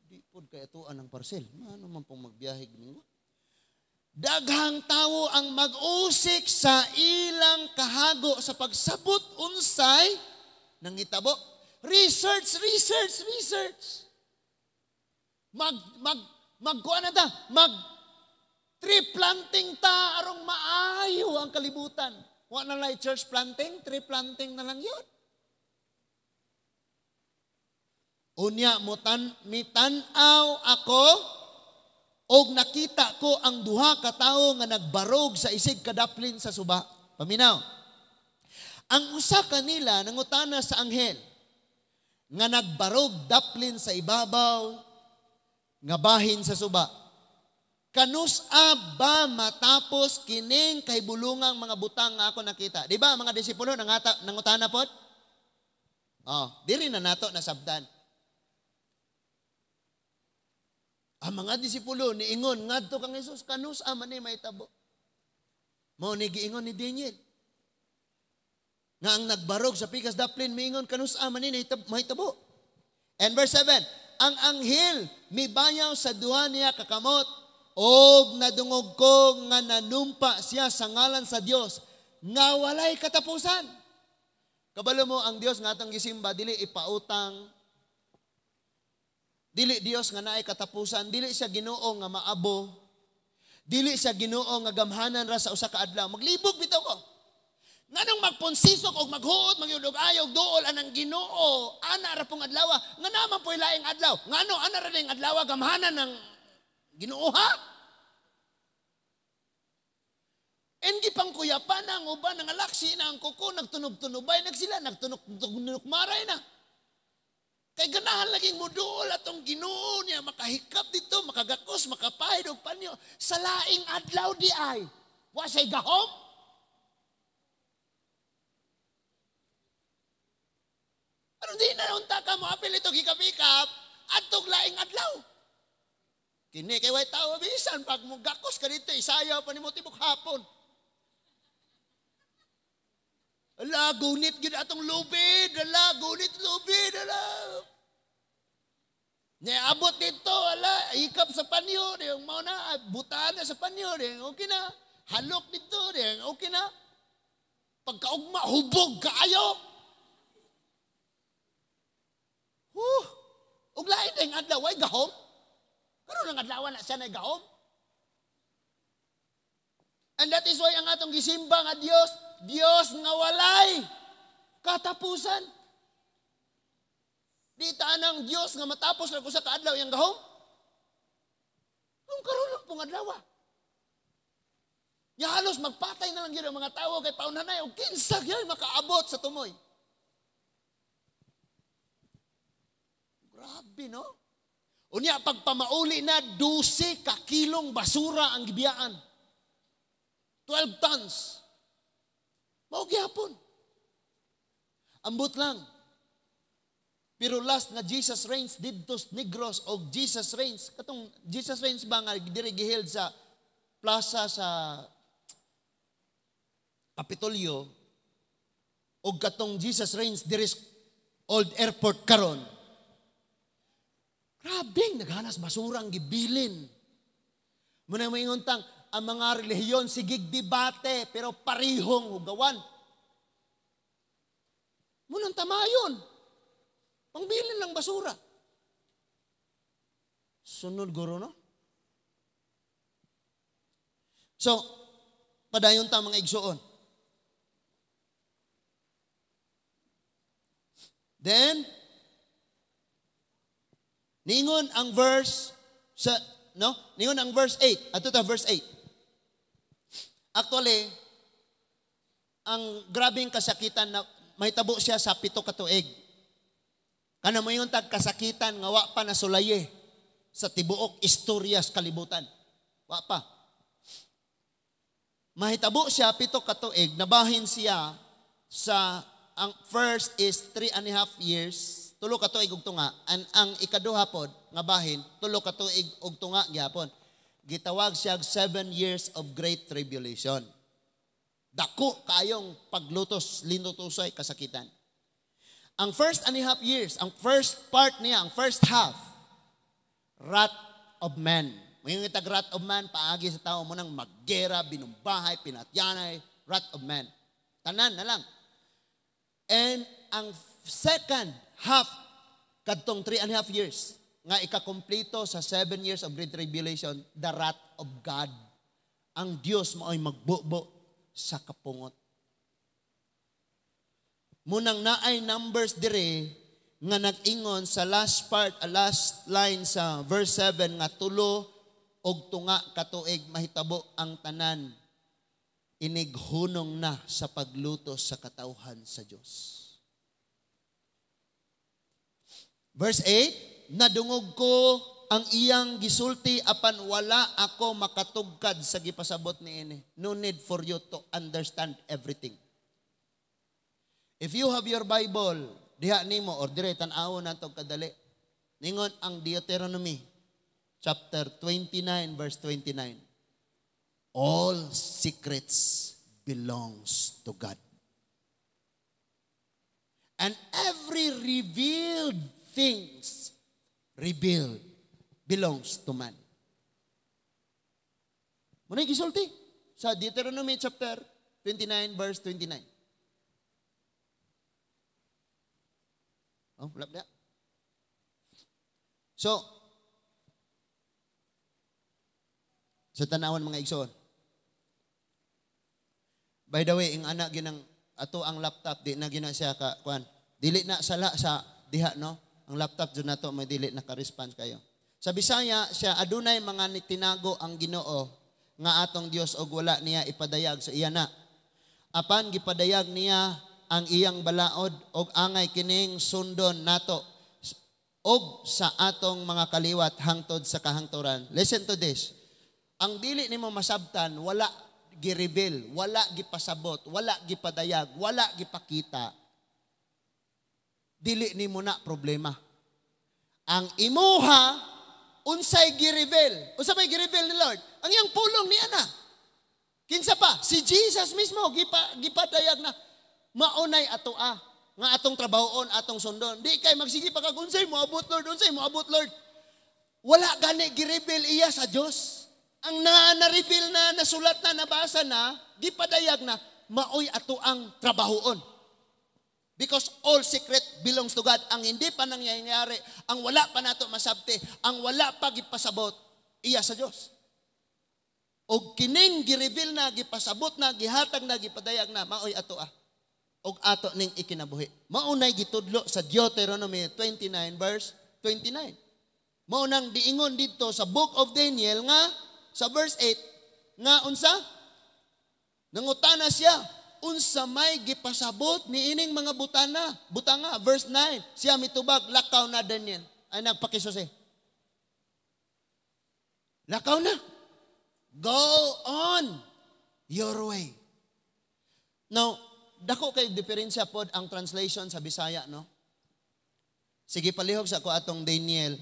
di pod kay atuan ang parcel. Ano man pong magbiyahe gini. Daghang tawo ang mag-usik sa ilang kahago sa pagsabot unsay nangitabo. Research. Magkuha na ta. Tree planting ta arong maayo ang kalibutan. Wa na lang church planting, tree planting na lang yun. Unya mitanaw ako og nakita ko ang duha ka tawo nga nagbarog sa isig kadaplin sa suba. Paminaw. Ang usa kanila nangutana sa anghel nga nagbarog daplin sa ibabaw nga bahin sa suba. Kanus-a ba matapos kining kahibulungang mga butang nga ako nakita? Di ba mga disipulo nangutana pod? Oh, diri na nato nasabdan. Ang mga disipulo niingon ngadto kang Hesus kanus-a man ni mahitabo. Mao ni giingon ni Daniel. Nga ang nagbarog sa pikas daplin miingon kanus-a man ni mahitabo. And verse 7, ang anghel mibayaw sa duha niya kakamot og nadungog ko nga nanumpa siya sa ngalan sa Dios nga walay katapusan. Kabalo mo ang Dios nga atong gisimba dili ipautang, dili Dios nga naay katapusan, dili siya Ginoo nga maabo, Dili siya Ginoo nga gamhanan ra sa usa ka adlaw. Maglibog bitaw ko. Nganong magpunsisok og maghuot, magyudog ayog duol anang Ginoo, ana ra pong adlaw. Nga naman po'y laing adlaw. Ngano ana ra ning adlaw gamhanan ng Ginoo ha? Endi pang kuyapan ang uban ng alaksi na ang kuko nagtunog-tunubay nagsila nagtunog maray na. Kay ganahan laging muduol atong Ginoo niya makahikap dito, makagakos, makapahid og panyo sa laing adlaw di ay. Wa say gahom? Ano di na unta ka mo apil ito hikap-hikap atong laing adlaw. Kini kay way tao bisan pag mo gakos ka dito isayaw pa nimo tibok hapon. Ala, gunit gid atong lubid. Ala, gunit lubid. Ala. Niabot dito. Ala, hikap sa panyo. Yung mga na, butaan na sa panyo. Okay na. Halok dito. Okay na. Pagkaugma, hubog kaayo. Uglain na yung adlaw. Ay, gahom. Karoon ang adlaw na siya na gahom. And that is why ang atong gisimba nga Dios nga walay katapusan. Di taanang Dios nga matapos lang sa kaadlaw yang gahom. Ang karon lang pong adlaw. Ya halos magpatay na lang gyud ang mga tawo kay paunanay og kinsa gyud makaabot sa tumoy. Grabe no? Unya pagpamauli na 12 ka kilong basura ang gibiyaan. 12 tons. Mao gyapon. Ambot lang. Pero last nga Jesus reigns didtos Negros o Jesus reigns. Katong Jesus reigns ba nga diri giheld sa plaza sa Kapitolyo o katong Jesus reigns diri Old Airport karon. Grabing naghanas basurang gibilin. Muna mo inguntang ang mga relihiyon sigig debate pero parihong hugawan. Munang tamayon. Pangbilin lang basura. Sunod guro no? So, padayon ta mga igsuon. Then, ningon ang verse sa ningon ang verse 8. Ato ta verse 8. Actually, ang grabing kasakitan na mahitabo siya sa 7 ka tuig. Kana mo yung kasakitan nga wa pa nasulaye sa tibuok istoryas kalibutan. Wa pa. Mahitabo siya 7 ka tuig, nabahin siya sa ang first is 3.5 years, 3 ka tuig og tunga, ang ikaduha pod nga bahin 3 ka tuig og tunga gyapon. Gitawag siya 7 years of great tribulation. Dako kayong paglutos, linutusay, kasakitan. Ang 1.5 years, ang first part niya, ang first half, wrath of man. Ngayon itag wrath of man, paagi sa tao mo nang maggera, binumbahay, pinatyanay, wrath of man. Tanan na lang. And ang second half, kadtong 3.5 years, nga ikakompleto sa 7 years of great tribulation, the wrath of God. Ang Diyos mo ay magbubo sa kapungot. Munang naay numbers dire nga nag-ingon sa last part, last line sa verse 7 nga 3 og tunga ka tuig mahitabo ang tanan inighunong na sa paglutos sa katawhan sa Diyos. Verse 8, nadungog ko ang iyang gisulti apan wala ako makatugkad sa gipasabot niini. No need for you to understand everything. If you have your Bible, diha nimo or dire tan-awon nato kadali. Ningon ang Deuteronomy chapter 29 verse 29. All secrets belongs to God. And every revealed things revealed belongs to man. Muna gisulti sa Deuteronomy chapter 29 verse 29. Oh, wala. So, Sa tanawan mga igsoon. By the way, ang anak ginang ato ang laptop, di na gina siya ka, kuan. Dili na sala sa diha, no? Ang laptop dyan na to, may dili naka-response kayo. Sa Bisaya, siya adunay mga tinago ang Ginoo nga atong Dios og wala niya ipadayag sa iya na. Apan gipadayag niya ang iyang balaod og angay kining sundon nato og sa atong mga kaliwat hangtod sa kahangturan. Listen to this. Ang dili nimo masabtan, wala gi-reveal, wala gipasabot, wala gipadayag, wala gipakita. Dili nimo na problema. Ang imuha unsay gi-reveal. Unsa may gi-reveal ni Lord? Ang iyang pulong niya na. Kinsa pa? Si Jesus mismo gipadayag na maunay atoa nga atong trabahoon, atong sundon. Di kay magsige pa kag unsay mo abot Lord, unsay mo abot Lord. Wala gani gi-reveal iya sa Dios. Ang na-reveal na nasulat na nabasa na, gipadayag na maoy atoang trabahoon. Because all secret belongs to God. Ang hindi pa nangyayari, ang wala pa nato masabte, ang wala pa gipasabot, iya sa Dios. Og kining gi-reveal na, gipasabot na, gihatag na, gipadayag na, maoy ato og ato ning ikinabuhi. Maunay gitudlo sa Deuteronomy 29 verse 29. Maunang diingon dito sa Book of Daniel nga sa verse 8 nga unsa? Nangutana siya, unsa may gipasabot niining mga butanga verse 9. Siya mitubag lakaw na Daniel. Ay nagpakisusi. Lakaw na. Go on your way. Now, dako kay diferensya pod ang translation sa Bisaya, no? Sige palihog sa ko atong Daniel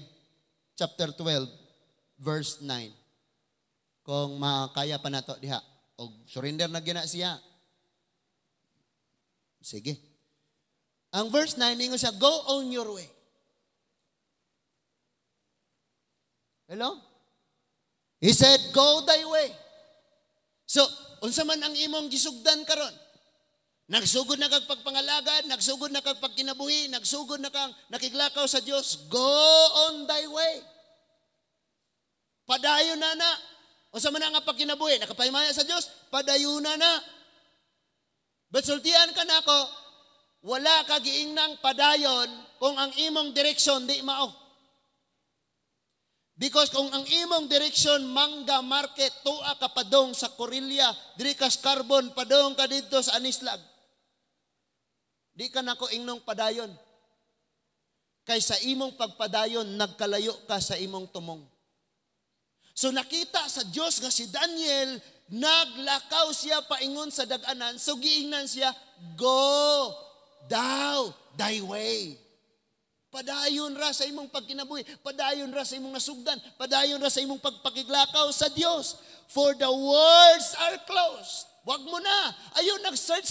chapter 12 verse 9. Kung makaya pa nato diha og surrender na gina siya. Sige. Ang verse 9 ningo siya, go on your way. Hello? He said, go thy way. So, unsa man ang imong gisugdan karon? Nagsugod na kag pagpangalagad, nagsugod na kag pagkinabuhi, nagsugod na kang nakiglakaw sa Dios, go on thy way. Padayon na. Unsa man nga pagkinabuhi, nakapahimaya sa Dios, padayon na. But sultian ka nako, wala ka giingnang padayon kung ang imong direksyon di mao. Because kung ang imong direksyon Mangga Market, tuwa ka padong sa Corillia, diri ka Carbon, padong ka dito sa Anislag. Di ka nako ingnong padayon. Kay sa imong pagpadayon, nagkalayo ka sa imong tumong. So nakita sa Diyos nga si Daniel, naglakaw siya paingon sa daganan, so giingnan siya, go thou thy way. Padayon ra sa imong pagkinabuhi, padayon ra sa imong nasugdan, padayon ra sa imong pagpakiglakaw sa Dios. For the words are closed. Wag mo na. Ayaw nag-search,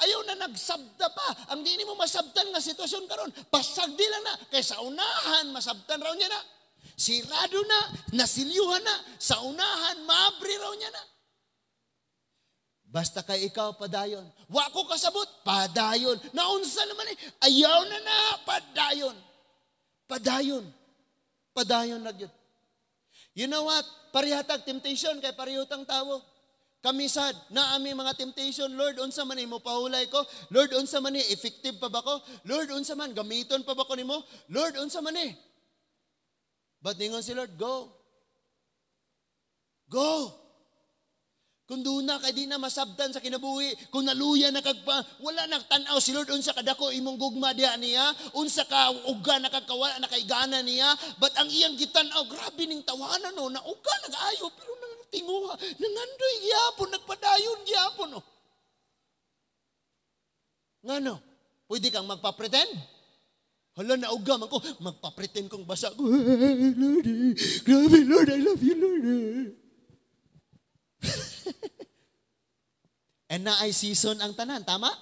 ayaw na nagsabta pa. Ang di mo masabtan nga sitwasyon karon, pasagdi lang na. Kaysa unahan, masabtan raw niya na. Sirado na, nasilyuhan na, sa unahan, maabri raw niya na. Basta kay ikaw padayon. Wa ko kasabot, padayon. Naunsa naman ayaw na, padayon. Padayon. Padayon na yun. You know what? Parihatag temptation kay parihutang tawo. Kamisad na ami mga temptation, Lord, unsa man mo pahulay ko? Lord, unsa man effective pa ba ko? Lord, unsa man gamiton pa ba ko nimo? Lord, unsa man But ningon si Lord, go. Go. Kung doon na kay di na masabtan sa kinabuhi, kung naluya na kagpa, wala nagtanaw si Lord, unsa kadako imong gugma diha niya, unsa ka uga nakakawala nakaigana niya, but ang iyang gitanaw, grabe ning tawanan no, na uga nag-ayo, pero nantinguha, nangandoy gyapon, nagpadayon gyapon no. Ngano? Pwede kang magpa-pretend? Hala na uga man ko, magpa-pretend kong basa ko. Lord, grabe Lord, I love you Lord. And na ay season ang tanan, tama?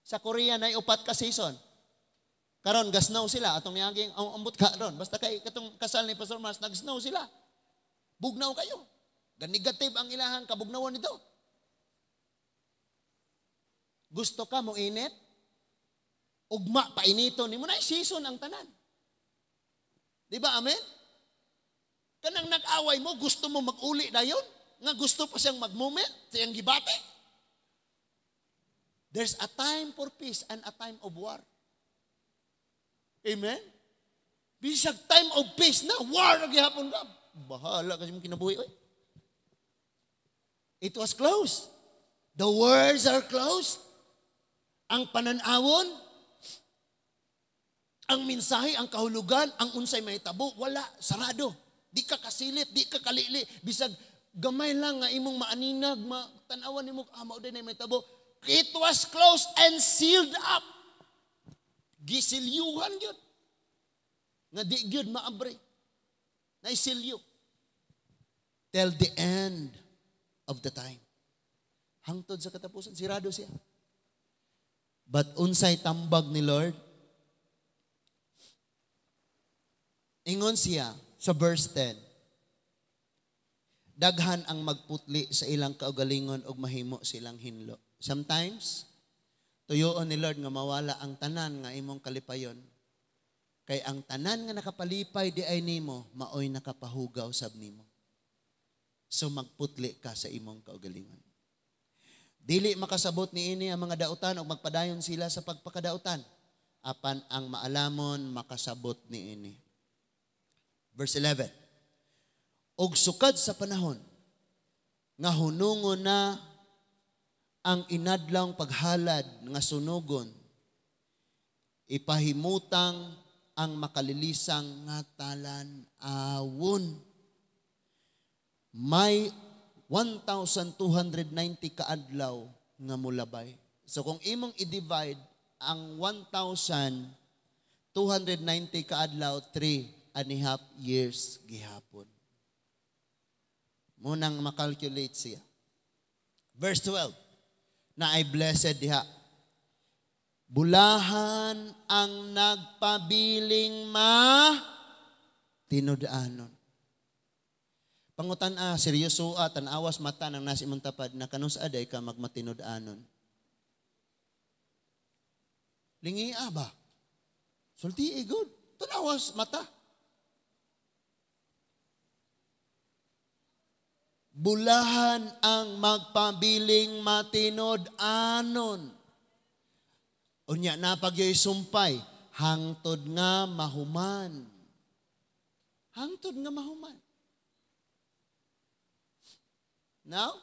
Sa Korea na ay 4 ka season. Karon gasnaw sila atong niyaging ambot ka ron. Basta kay katong kasal ni Pastor Mars nagsnaw sila. Bugnaw kayo. Negative ang ilahang kabugnawan nito. Gusto ka mo init? Ugma painito nimo na ay season ang tanan. Di ba? Amen? Kanang nag-away mo, gusto mo mag-uli dayon? Nga gusto pa siyang mag-moment, siyang gibate? There's a time for peace and a time of war. Amen? Bisag time of peace na, war na gihapon ka. Bahala kasi mong kinabuhi. Oy. It was closed. The words are closed. Ang pananawon, ang mensahe, ang kahulugan, ang unsay may tabo, wala, sarado. Di ka kasilip, di ka kalili. Bisag gamay lang nga imong maaninag, tanawan nimo, mao din may tabo. It was closed and sealed up. Gisilyuhan yun. Nga di gyud maabre. Naisilyo. Till the end of the time. Hangtod sa katapusan, sirado siya. But unsay tambag ni Lord? Ingon siya sa verse 10. Daghan ang magputli sa ilang kaugalingon ug mahimo silang hinlo. Sometimes, tuyoon ni Lord nga mawala ang tanan nga imong kalipayon. Kay ang tanan nga nakapalipay di ay nimo, maoy nakapahugaw sab nimo. So magputli ka sa imong kaugalingon. Dili makasabot ni ini ang mga dautan o magpadayon sila sa pagpakadautan. Apan ang maalamon makasabot ni ini. Verse 11. Og sukad sa panahon, nga hunungon na ang inadlawng paghalad nga sunugon, ipahimutang ang makalilisang nga talan-awon. May 1,290 kaadlaw nga mulabay. So kung imong i-divide ang 1,290 kaadlaw, 3.5 years gihapon. Munang makalculate siya. Verse 12, na ay blessed diha. Bulahan ang nagpabiling tinudanon. Pangutan seryoso tanawas mata ng nasi imong tapad na kanus aday ka magmatinud-anon. Lingi ba? Sulti good. Tanawas mata. Bulahan ang magpabiling matinud-anon. Unya na pagyoy sumpay, hangtod nga mahuman. Hangtod nga mahuman. Now?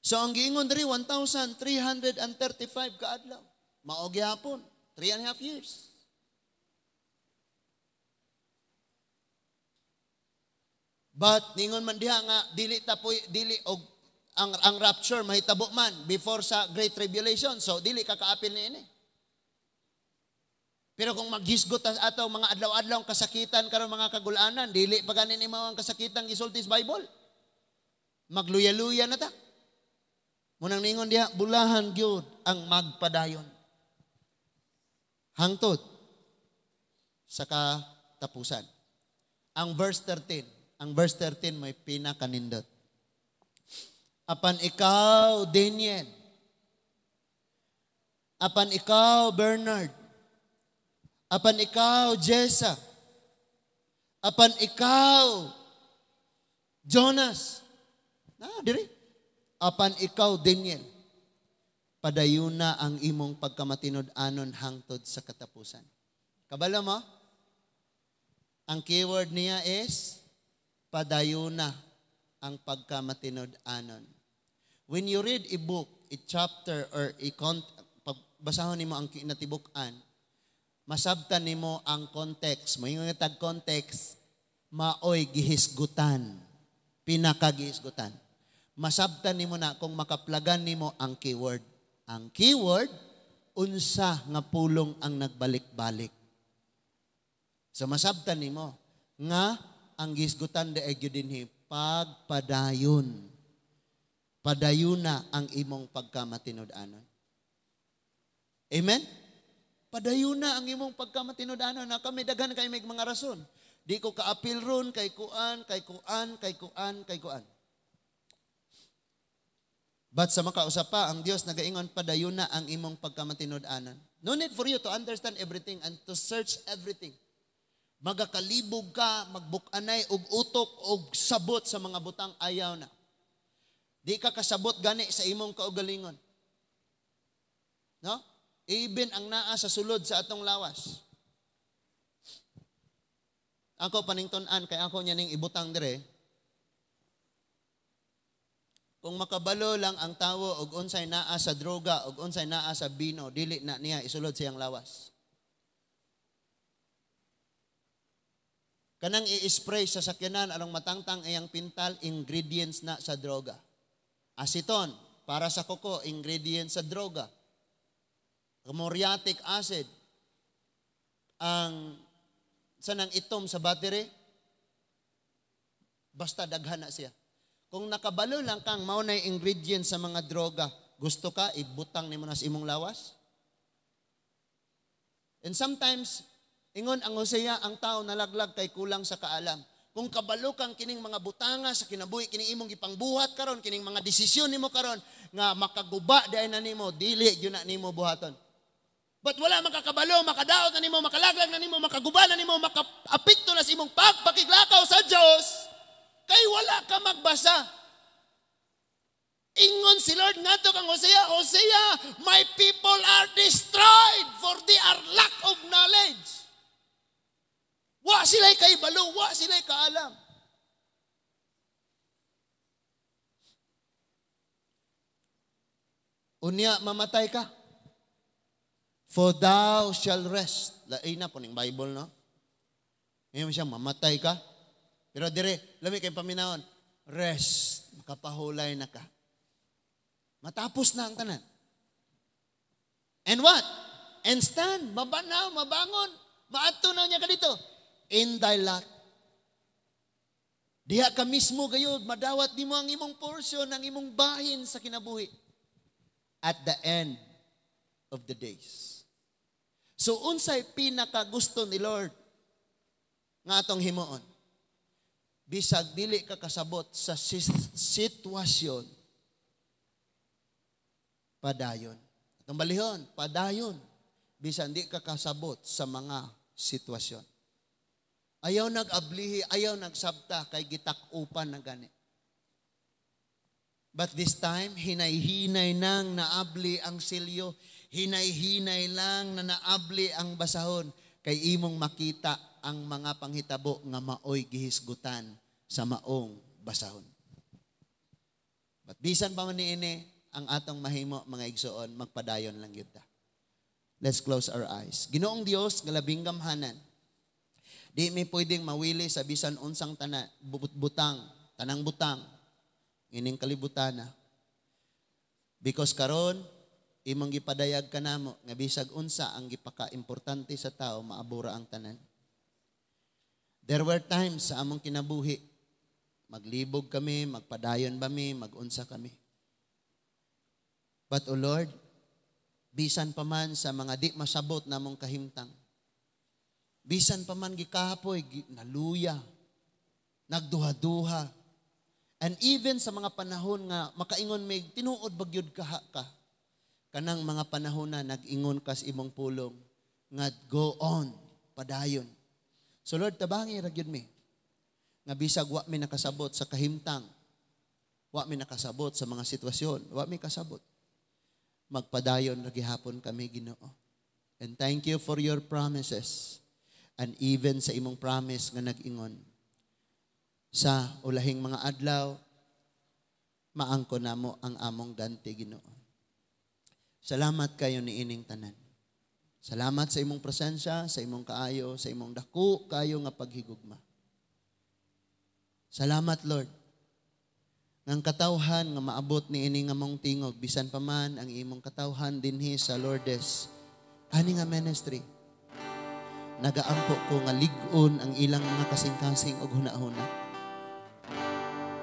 So ang giingon diri 1,335 kaadlaw. Mao gyapon, 3.5 years. But ningon man diha nga dili og ang rapture mahitabo man before sa Great Tribulation. So dili ka kaapil niini. Pero kung maghisgot ato mga adlaw-adlaw kasakitan karon mga kagulanan, dili pa ganin imo ang kasakitan gisulti sa Bible. Magluya-luya na ta. Munang ningon diha bulahan gyud ang magpadayon. Hangtod sa katapusan. Ang verse 13 may pinakanindot. Apan ikaw, Daniel. Apan ikaw, Bernard. Apan ikaw, Jessa. Apan ikaw, Jonas. Diri. Apan ikaw, Daniel. Padayuna ang imong pagkamatinud-anon hangtod sa katapusan. Kabalo mo? Ang keyword niya is padayuna ang pagkamatinud-anon. When you read a book, a chapter, or pagbasahon nimo ang kinatibuk-an, masabtan nimo ang context. Mayong tag context, maoy gihisgutan. Pinakagihisgutan. Masabtan nimo na kung makaplagan nimo ang keyword. Ang keyword, unsa nga pulong ang nagbalik-balik. So masabtan nimo nga ang gihisgutan de gyud dinhi pagpadayon. Padayuna ang imong pagkamatinud-anon. Amen? Padayuna ang imong pagkamatinud-anon. Na kami daghan kay may mga rason. Di ko kaapil ron kay kuan. But sa makausap pa, ang Dios nagaingon padayuna ang imong pagkamatinud-anon. No need for you to understand everything and to search everything. Magakalibog ka, magbukanay og utok og sabot sa mga butang, ayaw na. Di ka kasabot gani sa imong kaugalingon. No? Even ang naa sa sulod sa atong lawas. Ako panington-an kay ako nya ning ibutang dire. Kung makabalo lang ang tawo og unsay naa sa droga og unsay naa sa bino, dili na niya isulod siyang lawas. Kanang i-spray sa sakyanan arong matangtang iyang pintal, ingredients na sa droga. Aceton, para sa kuko, ingredients sa droga. Muriatic acid, ang sanang itom sa battery, basta daghan na siya. Kung nakabalo lang kang mao na ingredients sa mga droga, gusto ka, ibutang nimo na sa imong lawas? And sometimes, ingon ang Hosea, ang tao nalaglag kay kulang sa kaalam. Kung kabalo kang kining mga butanga sa kinabuhi, kining imong gipangbuhat karon, kining mga desisyon nimo karon nga makaguba diay na nimo, dili gyud na nimo buhaton. But wala makakabalo, makadaot na nimo, makalaglag na nimo, makaguba na nimo, makaapekto na sa imong pagpakiglakaw sa Dios, kay wala ka magbasa. Ingon si Lord ngadto kang Hosea, Hosea, my people are destroyed for they are lack of knowledge. Wa sila'y kaibalo, wa sila'y kaalam. Unya, mamatay ka. For thou shall rest. Lain na po ng Bible, no? Ngayon siya, mamatay ka. Pero dire, lami kayong paminahon, rest, makapahulay na ka. Matapos na ang tanan. And what? And stand, mabanaw, mabangon, maato na niya ka dito. In thy lot. Diha ka mismo gayud, madawat di mo ang imong portion, ang imong bahin sa kinabuhi. At the end of the days. So unsay pinaka gusto ni Lord nga atong himuon? Bisag dili ka kasabot sa sitwasyon, padayon. Atong balihon, padayon. Bisan di ka kasabot sa mga sitwasyon. Ayaw nag-ablihi, ayaw nagsabta, kay gitak-upan na gani. But this time, hinay-hinay nang naabli ang silyo, hinay-hinay lang na naabli ang basahon, kay imong makita ang mga panghitabo nga maoy gihisgutan sa maong basahon. But bisan pa man niini, ang atong mahimo, mga igsoon, magpadayon lang yun ta. Let's close our eyes. Ginoong Dios, galabing gamhanan, di may pwedeng mawili sa bisan unsang butang, tanang butang, ining kalibutan na. Because karon imong gipadayag kanamo nga bisag unsa ang gipaka-importante sa tao, maabura ang tanan. There were times sa among kinabuhi, maglibog kami, magpadayon kami, magunsa kami. But, O Lord, bisan pa man sa mga di masabot namong kahimtang, bisan pa man gikahapoy, naluya, nagduha-duha. And even sa mga panahon nga makaingon may tinuod bagyod ka, kanang mga panahon na nag-ingon ka sa imong pulong, nga go on, padayon. So Lord, tabangi ragyod mi, nga bisag wa mi nakasabot sa kahimtang, wa mi nakasabot sa mga sitwasyon, wa mi kasabot. Magpadayon ragihapon kami, Ginoo. And thank you for your promises. And even sa imong promise nga nag-ingon, sa ulahing mga adlaw, maangko namo ang among ganti, Ginoo. Salamat kayo ni ining tanan. Salamat sa imong presensya, sa imong kaayo, sa imong dako kayo nga paghigugma. Salamat, Lord. Ngang katawhan nga maabot ni ining among tingog, bisan pa man ang imong katawhan dinhi sa Lourdes, ani nga ministry. Nagaampo ko nga lig-on ang ilang mga kasing-kasing og hunahuna.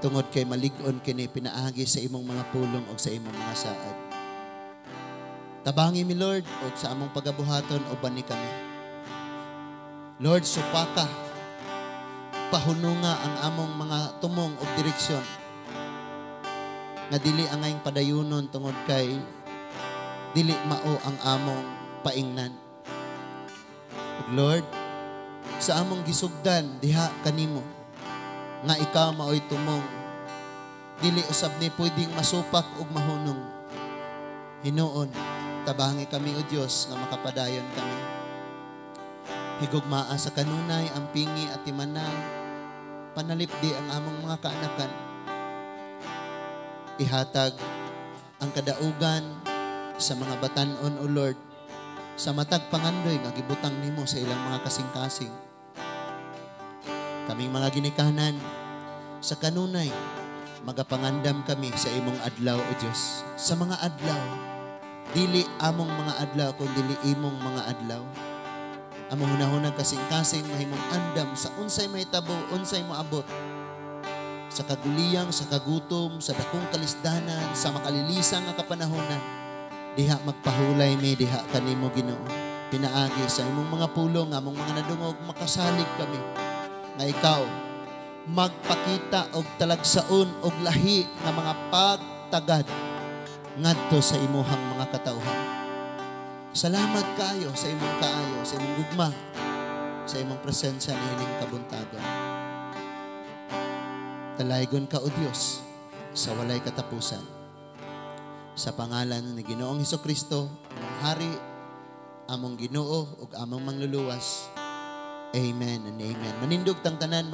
Tungod kay malig-on kini pinaagi sa imong mga pulong o sa imong mga saad. Tabangi mi, Lord, o sa among pagabuhaton o bani kami. Lord, supaka, pahununga ang among mga tumong o direksyon nga dili angay padayunon tungod kay dili mao ang among paingnan. Lord, sa among gisugdan diha kanimo nga ikaw maoy tumong dili usab ni pwedeng masupak ug mahunong. Hinuon tabangi kami o Dios nga makapadayon kami. Higugmaa sa kanunay ang pingi at timanang panalipdi ang among mga kaanakan. Ihatag ang kadaugan sa mga batan-on o Lord sa matag pangandoy nga gibutang nimo sa ilang mga kasing-kasing. Kaming mga ginikanan sa kanunay magapangandam kami sa imong adlaw o Dios. Sa mga adlaw dili among mga adlaw kundi dili imong mga adlaw. Among hunahunag kasing-kasing mahimong andam sa unsay mahitabo, unsay moabot. Sa kaguliyang, sa kagutom, sa dakong kalisdanan, sa makalilisang nga kapanahonan. Diha magpahulay mi, diha kanimo Ginoo. Pinaagi sa imong mga pulong, among mga nadungog, makasalig kami. Nga ikaw, magpakita og talagsaon og lahi nga mga pagtagad ngadto sa imuhang mga katawhan. Salamat kayo sa imong kaayo, sa imong gugma, sa imong presensya niining kabuntagon. Talaygon ka o Dios sa walay katapusan. Sa pangalan ni Ginoong Hesukristo, among Hari, among Ginoo ug among mangluluwas. Amen and amen. Manindog tang tanan